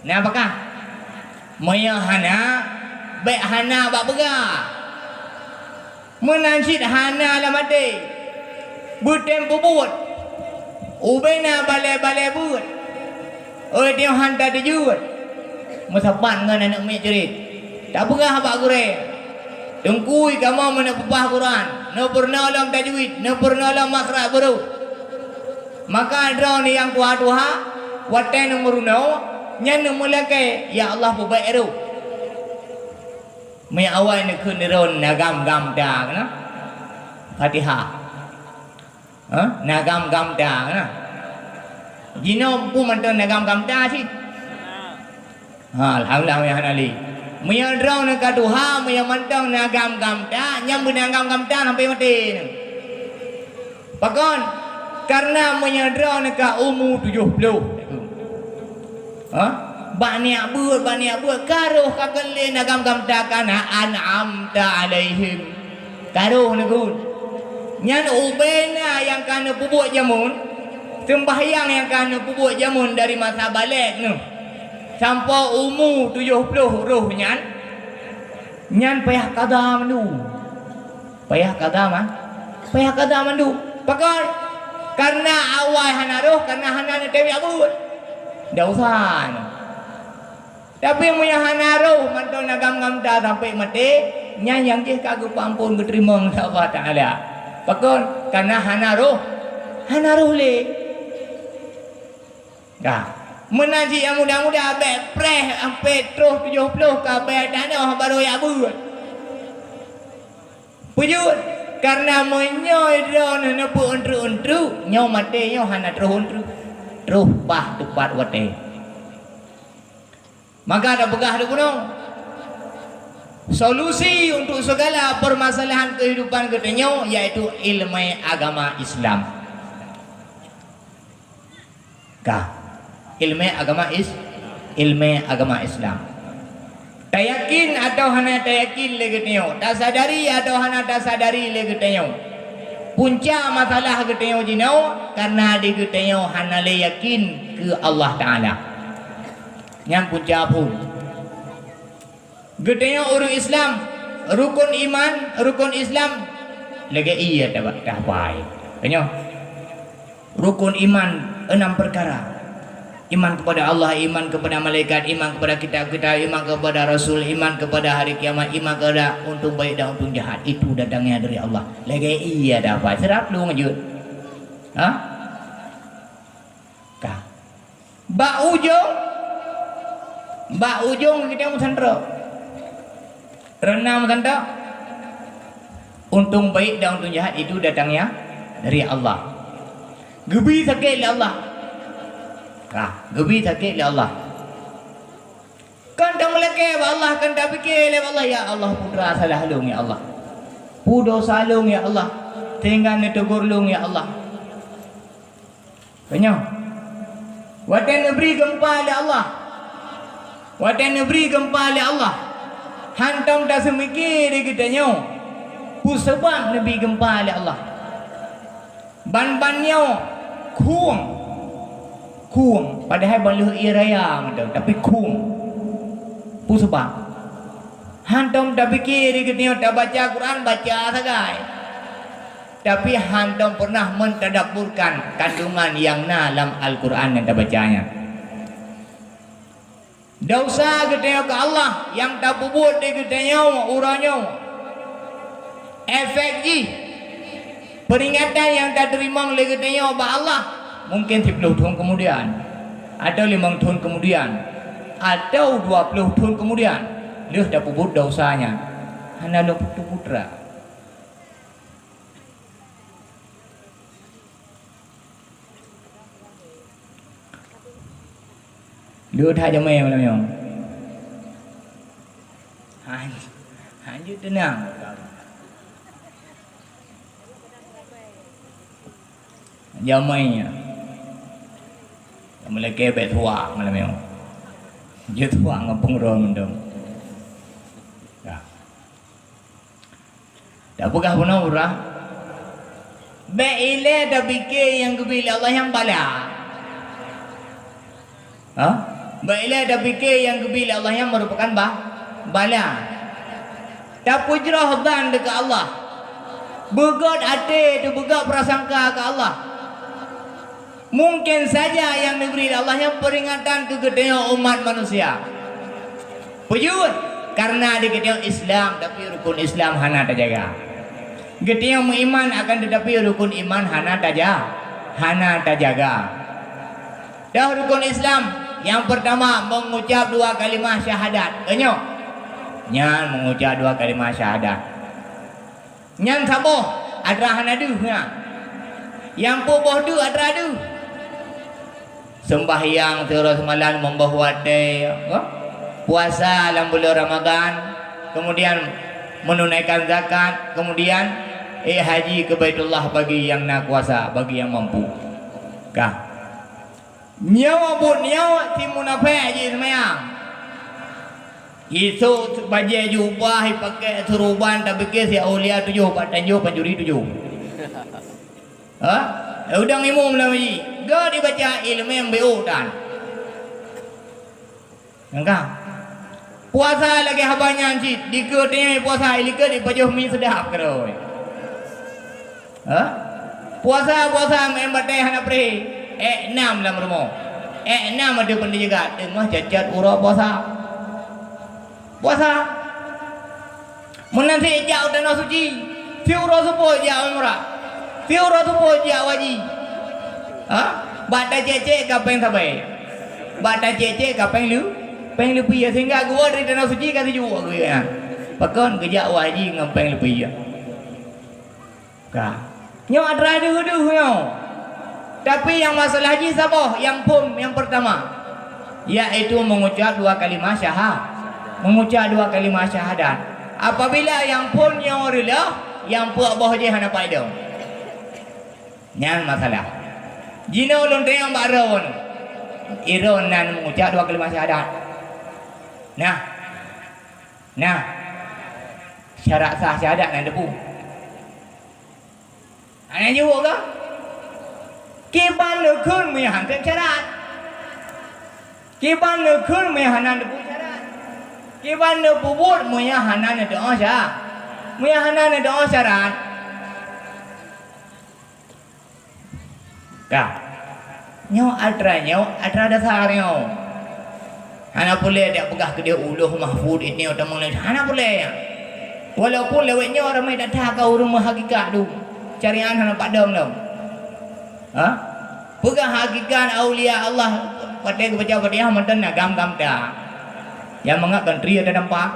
Speaker 1: Na pakat. Maya hana baik hana bak bega. Menansit hana lah mati. Butempo buat. Ubena balai-balai buat. Oh dia hantar dia jual. Masapan dengan anak mek cerit. Tak pernah bak gure. Tengkui kamu mana pepah Quran. No pernah alam tajwid, no pernah alam makhraj baru. Maka drone yang tua-tua, watai nomor 0, nyan mulai ya Allah perbaik ru. Mai awal nak keneron nagam-gam dah kana. Fatihah. Nagam-gam dah kana. Jino pun mantan nagam-gam dah sih. Alhamdulillah ya Ali. Mai drone nak kaduha, mai mantan nagam-gam dah, nyam benagam-gam dah sampai mati. Pakon karena menyadar nak umur 70. Banyak buat karuh kakale nagam-gam takana an'amta alaihim. Karuh nagun. Nyan ubena yang kana pubuat jamun, sembahyang yang kana pubuat jamun dari masa balik nu. Sampai umur 70 roh nyan. Nyan payah qada mandu. Payah qada mandu. Pakon karena awal hana roh, karena hana dewi abud. Dah usah. Tapi punya hana roh mantul nagam-gam dah sampai mati, yang je kagak ampun berterima kepada Allah Taala. Pakon karena hana roh le. Dah. Menaji yang muda-muda abek preh sampai terus 70 kabeh tanah baru ya abud. Pujud karena menyoy drone nepu ontru nyo mate nyo hana terus pah tepat wate. Maka ada begah ada gunung. Solusi untuk segala permasalahan kehidupan kita nyo yaitu ilmu agama Islam. Ilmu agama Islam. Tayakin atau hana tayakin lagi tengok. Tak sadari atau hana tak sadari lagi tengok. Punca masalah kita tengok jinau karena di kita tengok hana le yakin ke Allah Taala. Yang punca pun. Kita tengok urus Islam, rukun Islam lagi iya dapat capai. Tengok. Rukun iman 6 perkara. Iman kepada Allah, iman kepada malaikat, iman kepada kitab-kitab, iman kepada Rasul, iman kepada hari kiamat, iman kepada untung baik dan untung jahat. Itu datangnya dari Allah. Lagi iya dapat. Serap lu ngejut. Bak ujung kita musandra. Renang musandra. Untung baik dan untung jahat itu datangnya dari Allah. Gebi sakit oleh Allah. Gebi sakit oleh Allah. Kan tak melekeh Allah, kan tak fikir oleh Allah. Ya Allah, pudra salah lung ya Allah. Pudo salung ya Allah. Tinggal netegur lung ya Allah. Tanya. Watan negeri gempa oleh Allah. Watan negeri gempa oleh Allah. Hantam tak semikir kita nyo. Pusebab Nabi gempa oleh Allah. Ban-bannya kuang padahal baluh iraya macam tapi kuang pu sebab hantam dah fikir kita tak baca Quran baca sagai tapi hantam pernah mentadabburkan kandungan yang dalam Al-Quran yang tak bacanya. Dah usah kita ke Allah yang tak buat di kita uranya efek ji peringatan yang tak terima oleh kita Allah mungkin 10 tahun kemudian atau 5 tahun kemudian atau 20 tahun kemudian dia dah puput dosanya hanya lo putra dia dah jamai malam yang hanya tenang jamainya mulai kebet tua malam yang dia tua ngapung roh mendem dah pegah pun urah Baile dah fikir yang kebila Allah yang bala. Ha? Baile dah fikir yang kebila Allah yang merupakan bala. Tak pujrah dan dekat Allah. Begot hati tu, begot prasangka ke Allah. Mungkin saja yang diberi Allah yang peringatan kegedean umat manusia. Pujud karena di gedean Islam tapi rukun Islam hana terjaga. Gedean iman akan tetapi rukun iman hana terjaga. Dah rukun Islam yang pertama mengucap 2 kalimah syahadat. Enyo. Nyan mengucap 2 kalimah syahadat. Nyan saboh adra hanadu nya. Yang poboh du adra du. Sembahyang terus malam membawa puasa dalam bulan Ramadan, kemudian menunaikan zakat, kemudian haji ke Baitullah bagi yang nak kuasa, bagi yang mampu. Kah? Nyawa but nyawa timunafai je semayang. Itu baju jubah pakai serban tak fikir si aulia 7 patanjo panjuri 7. Ha? Udang imum lah maji. Ga dibaca ilmu yang BO dan. Engkau. Puasa lagi habanya cik. Diketnya puasa ilika di pajuh mi sedap keroi. Ha? Puasa membatai hana pre. 6 dalam rumah. 6 ada pendidikan. Tengah cacat urah puasa. Menanti jauh danau suci. Fiura supo jauh murah. Fiura supo jauh wajib. Ha? Bata cece kapeng sabai. Bata cece kapeng lu. Peng lu piya sehingga gua dari danau suci kasih juga gue kan. Pakon kejak wajib ngempeng lu piya. Ka. Nyo adra duh nyo. Tapi yang masalah haji saboh yang pun yang pertama yaitu mengucap 2 kalimah syahadat. Mengucap 2 kalimah syahadat. Apabila yang pun yang rela, yang puak boh je hana faedah. Nyan masalah. Jina ulun tengok baron. Iron nan mengucap 2 kalimah syahadat. Nah. Syarat sah syahadat nan depu. Ana juga ke? Kiban lekun me hanten syarat. Kiban lekun me hanan depu syarat. Kiban le bubut me hanan doa syarat. Me hanan doa syarat. Ka. Nyo atra dasar nyo. Hana boleh dia pegah ke dia uluh mahfud ini atau mulai hana boleh. Walaupun lewatnya orang mai datang ke rumah hakikat tu. Carian hana padam dah. Ha? Pegah hakikat aulia Allah pada kebaca pada mantan gam-gam dah. Yang mengakan tri ada nampak.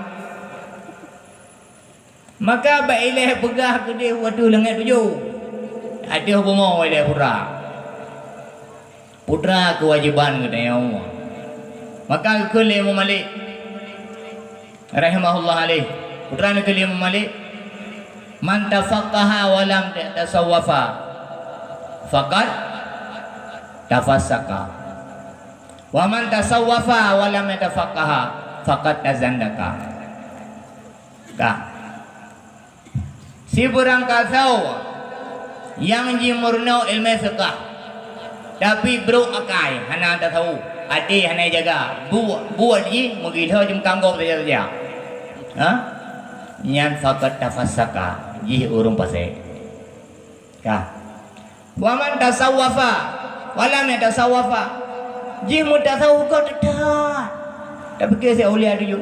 Speaker 1: Maka baileh pegah ke dia waktu lengat 7. Ada hubungan oleh putra kewajiban katanya Allah. Maka ke Imam Malik rahimahullah alaih. Putra ke Imam Malik, man tafaqqaha wa lam tasawwafa faqad tafassaka. Wa man tasawwafa wa lam tafaqqaha faqad tazandaka. Ka. Si berangkat tahu yang jimurno ilmu fiqh tapi bro akai hana tak tahu ade hana jaga buat ji mengilha jum kanggong saja. Ha? Nyan faqat tafassaka ji urung pasai. Ka. Wa man tasawwafa wala man tasawwafa ji mutasawuf ko dah. Tapi ke si aulia dulu.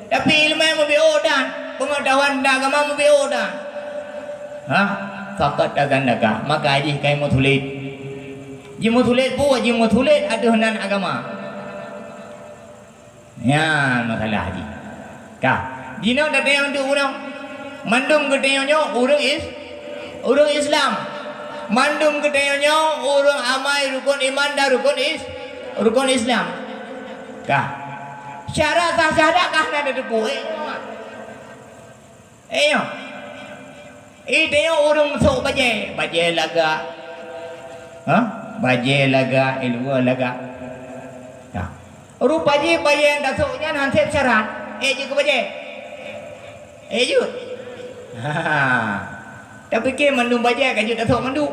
Speaker 1: Tapi ilmu mu biodan, pengetahuan agama mu biodan. Ha? Faqat tazandaka. Maka ji kai mu tulis. Jimu tulis buat jimu tulis ada hunan agama. Ya masalah haji. Kah? Jina dah yang tu orang mandum gedenya orang Islam. Mandum gedenya orang amai rukun iman dan rukun Islam. Kah? Syarat sah syahadat kah nak ada debu? Dia orang sok baje laga. Ha? Baje laga, ilmu laga. Ya. Rupa je baje yang dasuknya nanti syarat. Je ke baje. Je. Ha. Tapi ke mandu baca kaju tak sok mandu.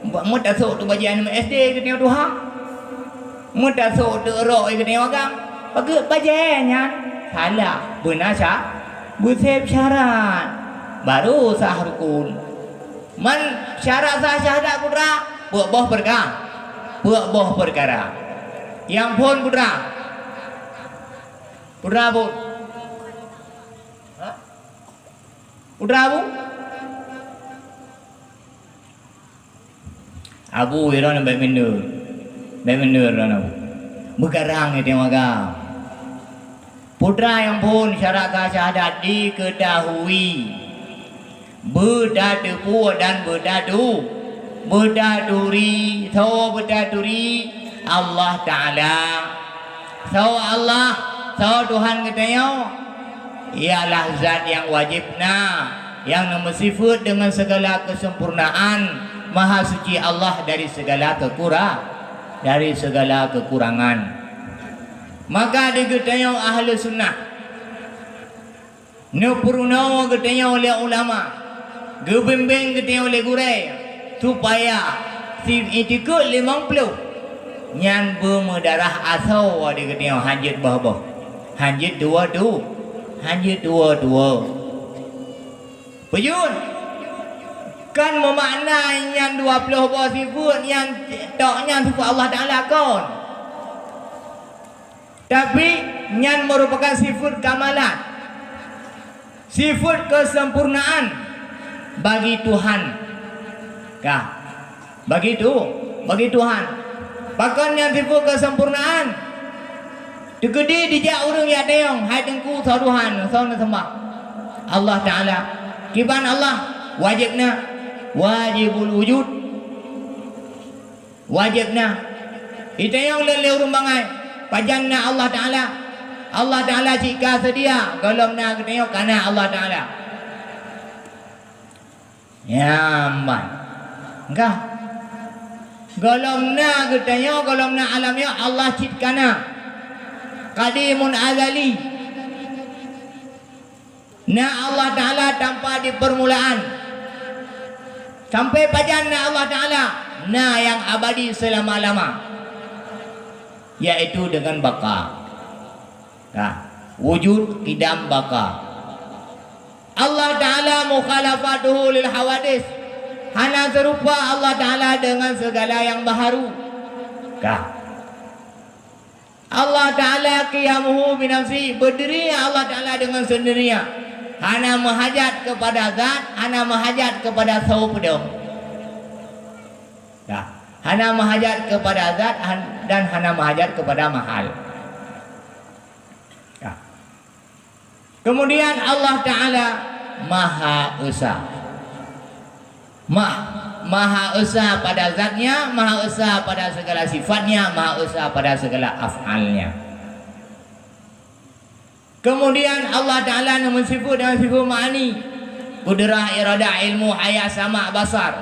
Speaker 1: Mu tak sok tu baca nama SD ke tengok Tuhan. Mu tak sok tu rok ke tengok agam. Bagus bacanya. Salah. Benar sah. Busep syarat. Baru sah rukun. Man syarat sah syahadat putra. Buat boh perkara. Buat boh perkara. Yang pun putra. Putra bu. Putra bu. Abu iron baik menur. Baik menur rana. Bekarang itu yang agam. Putra yang pun syarat syahadat diketahui berdadu dan berdadu berdaduri so berdaduri Allah Ta'ala so Allah so Tuhan katanya ialah zat yang wajibna yang nomor sifat dengan segala kesempurnaan maha suci Allah dari segala kekurangan. Maka dikatakan ahli sunnah ne puruna katanya oleh ulama gebimbing katanya oleh gurai supaya si itikul 50 nyan bermudarah asal dikatakan hanjit bah hanjit dua pejun kan memaknai nyan 20 bah sifat yang taknya sifat Allah Ta'ala kon. Tapi nyan merupakan sifat kamalan, sifat kesempurnaan bagi Tuhan. Kah? Bagi Tuhan. Bahkan yang sifat kesempurnaan digede dijak urang ya deong hai tengku sa Tuhan sa sembah Allah Ta'ala. Kiban Allah wajibna wajibul wujud wajibna itu yang lele urang bangai pajanna Allah Ta'ala jika sedia golomna ketengok kana Allah Ta'ala nyaman enggak golomna ketengok golomna alamnya Allah citkana qadimun azali na Allah Ta'ala tanpa di permulaan sampai pajanna Allah Ta'ala na yang abadi selama-lama yaitu dengan baka. Nah, wujud qidam baka. Allah Ta'ala mukhalafatuhu lil hawadis. Hana serupa Allah Ta'ala dengan segala yang baharu. Kah? Allah Ta'ala qiyamuhu binafsi. Berdiri Allah Ta'ala dengan sendirinya. Hana menghajat kepada zat, hana menghajat kepada saupedong. Kah? Hana menghajat kepada zat dan hana menghajat kepada mahal. Ya. Kemudian Allah Ta'ala Maha Esa. Maha Esa pada zatnya, Maha Esa pada segala sifatnya, Maha Esa pada segala af'alnya. Kemudian Allah Ta'ala nama sifat dengan sifat ma'ani. Kudrah, iradah, ilmu, hayat, sama, basar,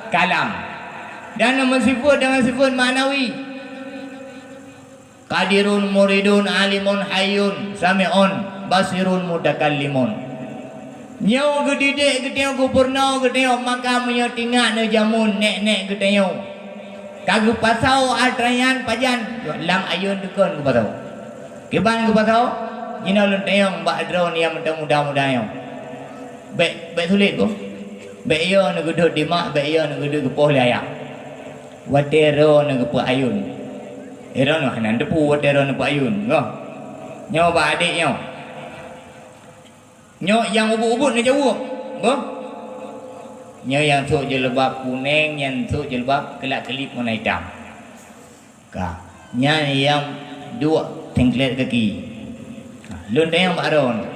Speaker 1: kalam. Dan nama sifat dengan sifat ma'nawi. Qadirun, muridun, alimun, hayyun, sami'un, basirun, mutakallimun. Nyau gedidik ketengok kupurna ketengok maka menyotingat ne jamun nek-nek ketengok. Kagu pasau atrayan pajan lam ayun dukun ku pasau. Kiban ku pasau jina lun tengok mbak drone yang muda-muda yang. Baik sulit ku. Baik yo ne gedut di mak, baik yo ne gedut gepoh layak. Watero ne gepoh ayun. Era no hanan depu watero ne gepoh ayun. Ngoh. Nyo ba adik nyo. Nyo yang ubut-ubut ni jauh. Ngoh. Nyo yang sok jilbab kuning, yang sok jilbab kelap-kelip warna hitam. Kah. Nya yang dua tengklet kaki. Lun tayang baron.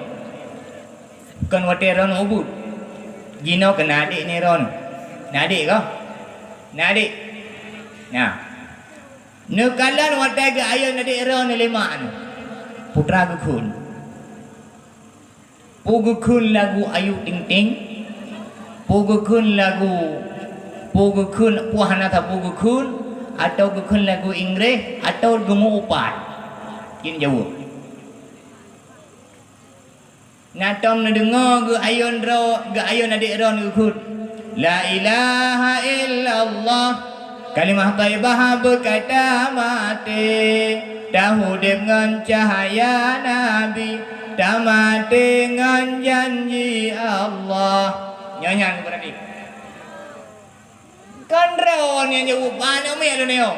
Speaker 1: Kan watero ne ubut. Jino kena adik ni ron. Na adik kah? Na adik. Nah, nekalan watai ke ayah nadik ron lima anu. Putra gukun. Pugukun lagu ayu ting ting. Pugukun lagu pugukun puhana ta pugukun atau gukun lagu Inggeris atau gemu upat. Kin jauh. Natom na dengar ge ayun ro ge ayun adik ron gukun. La ilaha illallah. Kalimah taibah berkata mati, dahulu dengan cahaya Nabi, dah mati dengan janji Allah. Nyanyian berarti kan ron yang jauh mana me ni om.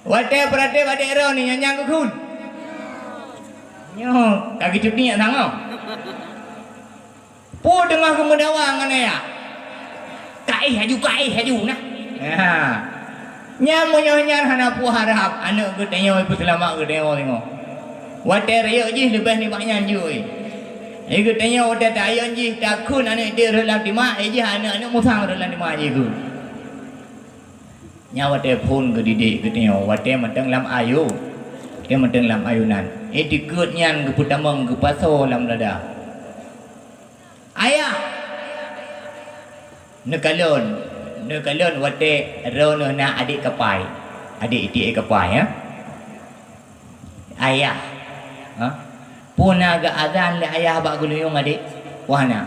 Speaker 1: Wate berarti wate ron ni nyanyian ku kun. Nyo kaki cuti yang tangau. Po dengar kemudawang ya. Kai haju nah. Ha. Nyamu nyanyian hana pu harap anak ku tanya ibu selamat ku tengok. Wate raya je lebih ni banyak je. Iku tanya wadah tayon je takun anak dia dalam timah je anak musang dalam timah je ku. Nya wate pun ke didik ke tanya wate menteng lam ayu. Dia menteng lam ayunan. Dikut nyan ke putamang ke paso lam dada. Ayah. Nekalon wate rono na adik kapai. Adik itik kapai ya. Ayah. Ha? Puna ga azan le ayah bak guluyung adik. Wahana.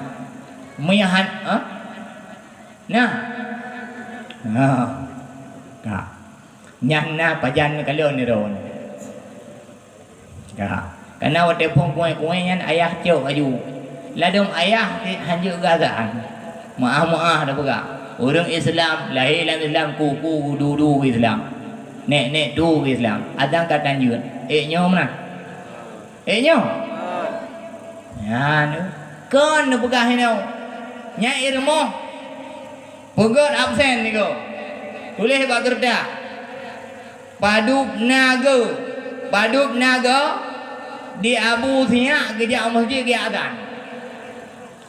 Speaker 1: Meyahan, ha? Nah. Ha. Ka. Nyan na pajan kalon ni ron. Ka. Karena wate pong kuai nyan ayah cok aju. Ladum ayah hanjuk ga azan. Maaf dah pegak. Orang Islam lahir dalam Islam kuku dudu Islam. Nek du Islam. Azan katan jun. Nyom nah. Nyom. Ya, kan nu pegah ni. Nya irmo. Pegot absen ni ko. Tulis bak kerja. Paduk naga di Abu Sinya kerja masjid ke azan.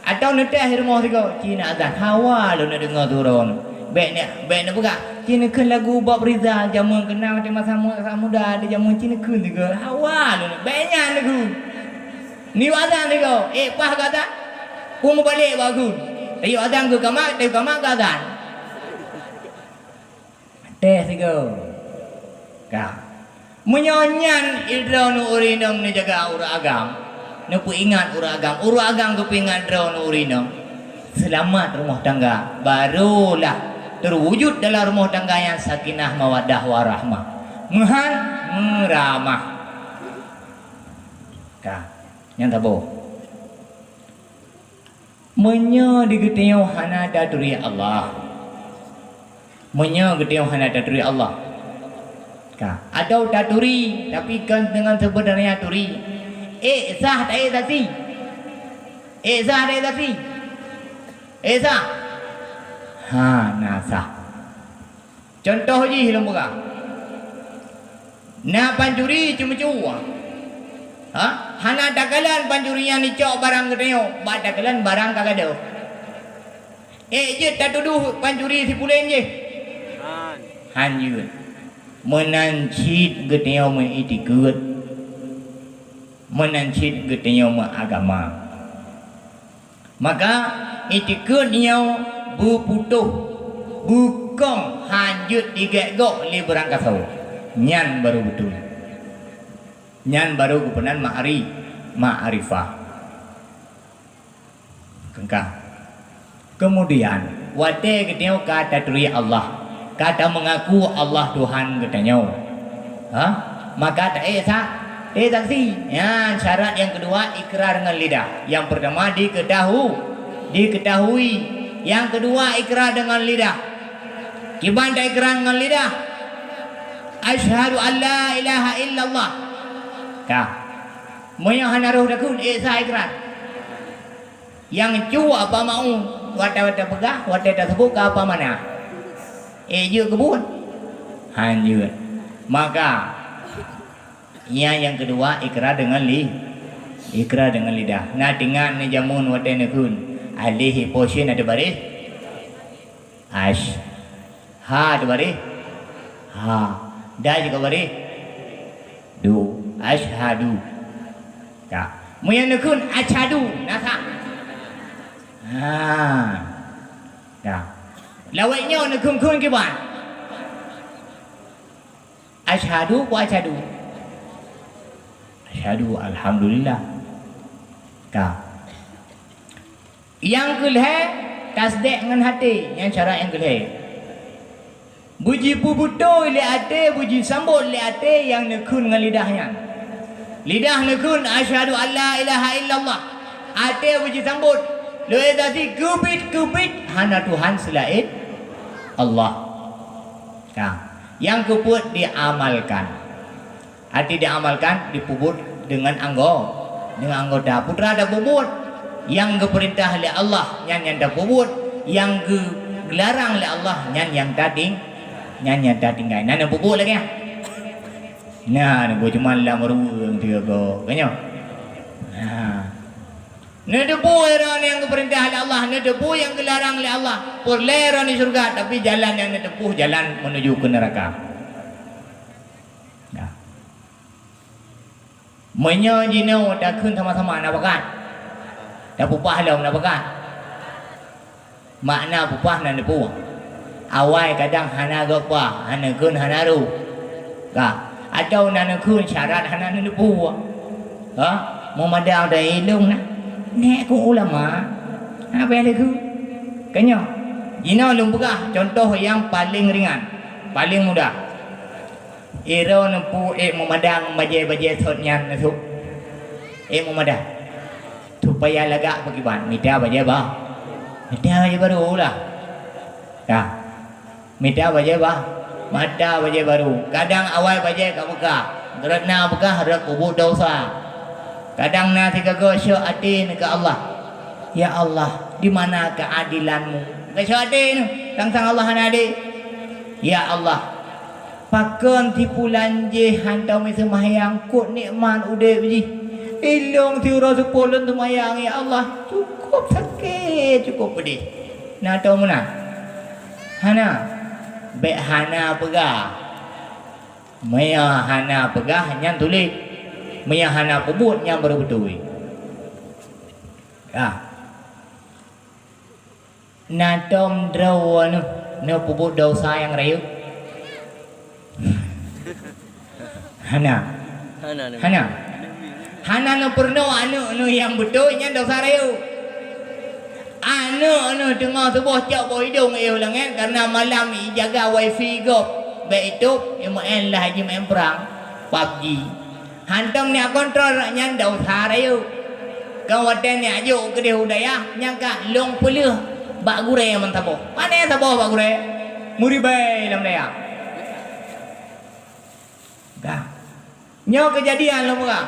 Speaker 1: Atau nanti akhir mau siko Cina azan hawa lo nak dengar turun. Baik ni pegah. Cina kun lagu Bob Rizal jamu kenal di masa muda di jamu Cina kun juga hawa lo banyak lagu. Ni azan ni kau, pah kata, ku mau balik bagus. Tapi azan ku kamak azan. Teh si kau, kah? Menyonyan idronu urinam ni jaga ura agam, ni pu ingat ura agam ku ingat idronu urinam. Selamat rumah tangga, barulah terwujud dalam rumah tangga yang sakinah mawaddah warahmah. Muhan meramah, kah? Yang tabo menyo digetiau hana daduri Allah ka atau daduri tapi kan dengan sebenarnya duri sah tadi sah ha nasa contoh je hilang buka na pancuri cuma ha? Hana dakalan panjurian ni cok barang gedeo, bak dakalan barang kagak ada. Je tak tuduh panjuri si pulen je. Han je. Menancit gedeo me itikut. Menancit gedeo me agama. Maka itikut nyau berputuh bukong hanjut digegok li barang kasau. Nyan baru betul. Nyan baru kepenan ma'rifah. Kengkang. Kemudian wate ketemu kata turi Allah, kata mengaku Allah Tuhan katanya. Ha? Maka tak saksi. Ya, syarat yang kedua ikrar dengan lidah. Yang pertama diketahui. Yang kedua ikrar dengan lidah. Gimana ikrar dengan lidah? Asyhadu an la ilaha illallah. Kah, moyang hanaruh dakun sah ikrar. Yang cu apa mau, wata pegah, wata tersebut ke apa mana? Je kebun. Hanjut. Maka yang kedua ikrar dengan lidah. Nah dengan ni jamun wata nakun. Alihi portion ada baris. Ha ada baris. Ha. Dah juga baris. Du. Ashhadu. Ya. Moyang nakun ashhadu nasa. Ya. Lawainya nakun ke ban. Ashhadu wa ashhadu. Ashhadu alhamdulillah. Ka. Yang kedua tasdik dengan hati yang syarat yang kelih. Buji pubuto le ate, buji sambut le ate yang nekun dengan lidahnya. Lidah nekun asyhadu alla ilaha illallah. Ate buji sambut. Loe tadi kubit hana Tuhan selain Allah. Nah, yang keput diamalkan. Hati diamalkan dipubut dengan anggota. Putra ada pubut. Yang keperintah oleh Allah yang dah pubut. Yang dilarang oleh Allah yang tadi tinggal. Nana pupuk lagi ya. Nah, gua cuma lah meruang tiga go. Kanyo. Nah. Ne debu era yang keperintah oleh Allah, ne debu yang dilarang oleh Allah. Perlera di surga tapi jalan yang ne tempuh jalan menuju ke neraka. Nah. Menyo jino dah kun sama-sama nak bakat. Dah pupah lau nak bakat. Makna pupah nan debu. Awal kadang hana gapa, hana kun hana ru. Ka, atau nana kun syarat hana nubu. Ha, mau madang dah ilung nah. Nek ku ulama. Apa yang aku? Kanyo. Jina lum begah contoh yang paling ringan, paling mudah. Iro nempu memadang baje sotnya nasu. Memadang. Supaya lagak bagaimana? Minta baje bah. Minta baje baru lah. Dah. Minta baje bah. Mata baje baru. Kadang awal baje kat bekah. Kerana bekah ada kubur dosa. Kadang nanti kagak syok hati ke Allah. Ya Allah, di mana keadilanmu? Syok hati ni. Tang Allah nadi. Ya Allah. Pakon tipulan je hantau mi semayang kut nikmat ude biji. Ilong tiura sepuluh semayang ya Allah. Cukup sakit, cukup pedih. Nak tahu mana? Hana. Baik hana pegah. Maya hana pegah yang tulis. Maya hana pebut yang betul-betul. Natom draw anu, no pebut dosa yang rayu. Hana no perno anu yang betulnya dosa rayu. Anu tengah sebuah cak boy hidung lang karena malam jaga wifi go. Baik itu ML lah haji main perang PUBG. Hantam ni kontrol nya dosa rayu. Kawaten ni ajo ke dia udaya nyangka long pelih bak gure man tabo. Mana tabo bak gure? Muribai lam daya. Dah. Nyo kejadian lo muka.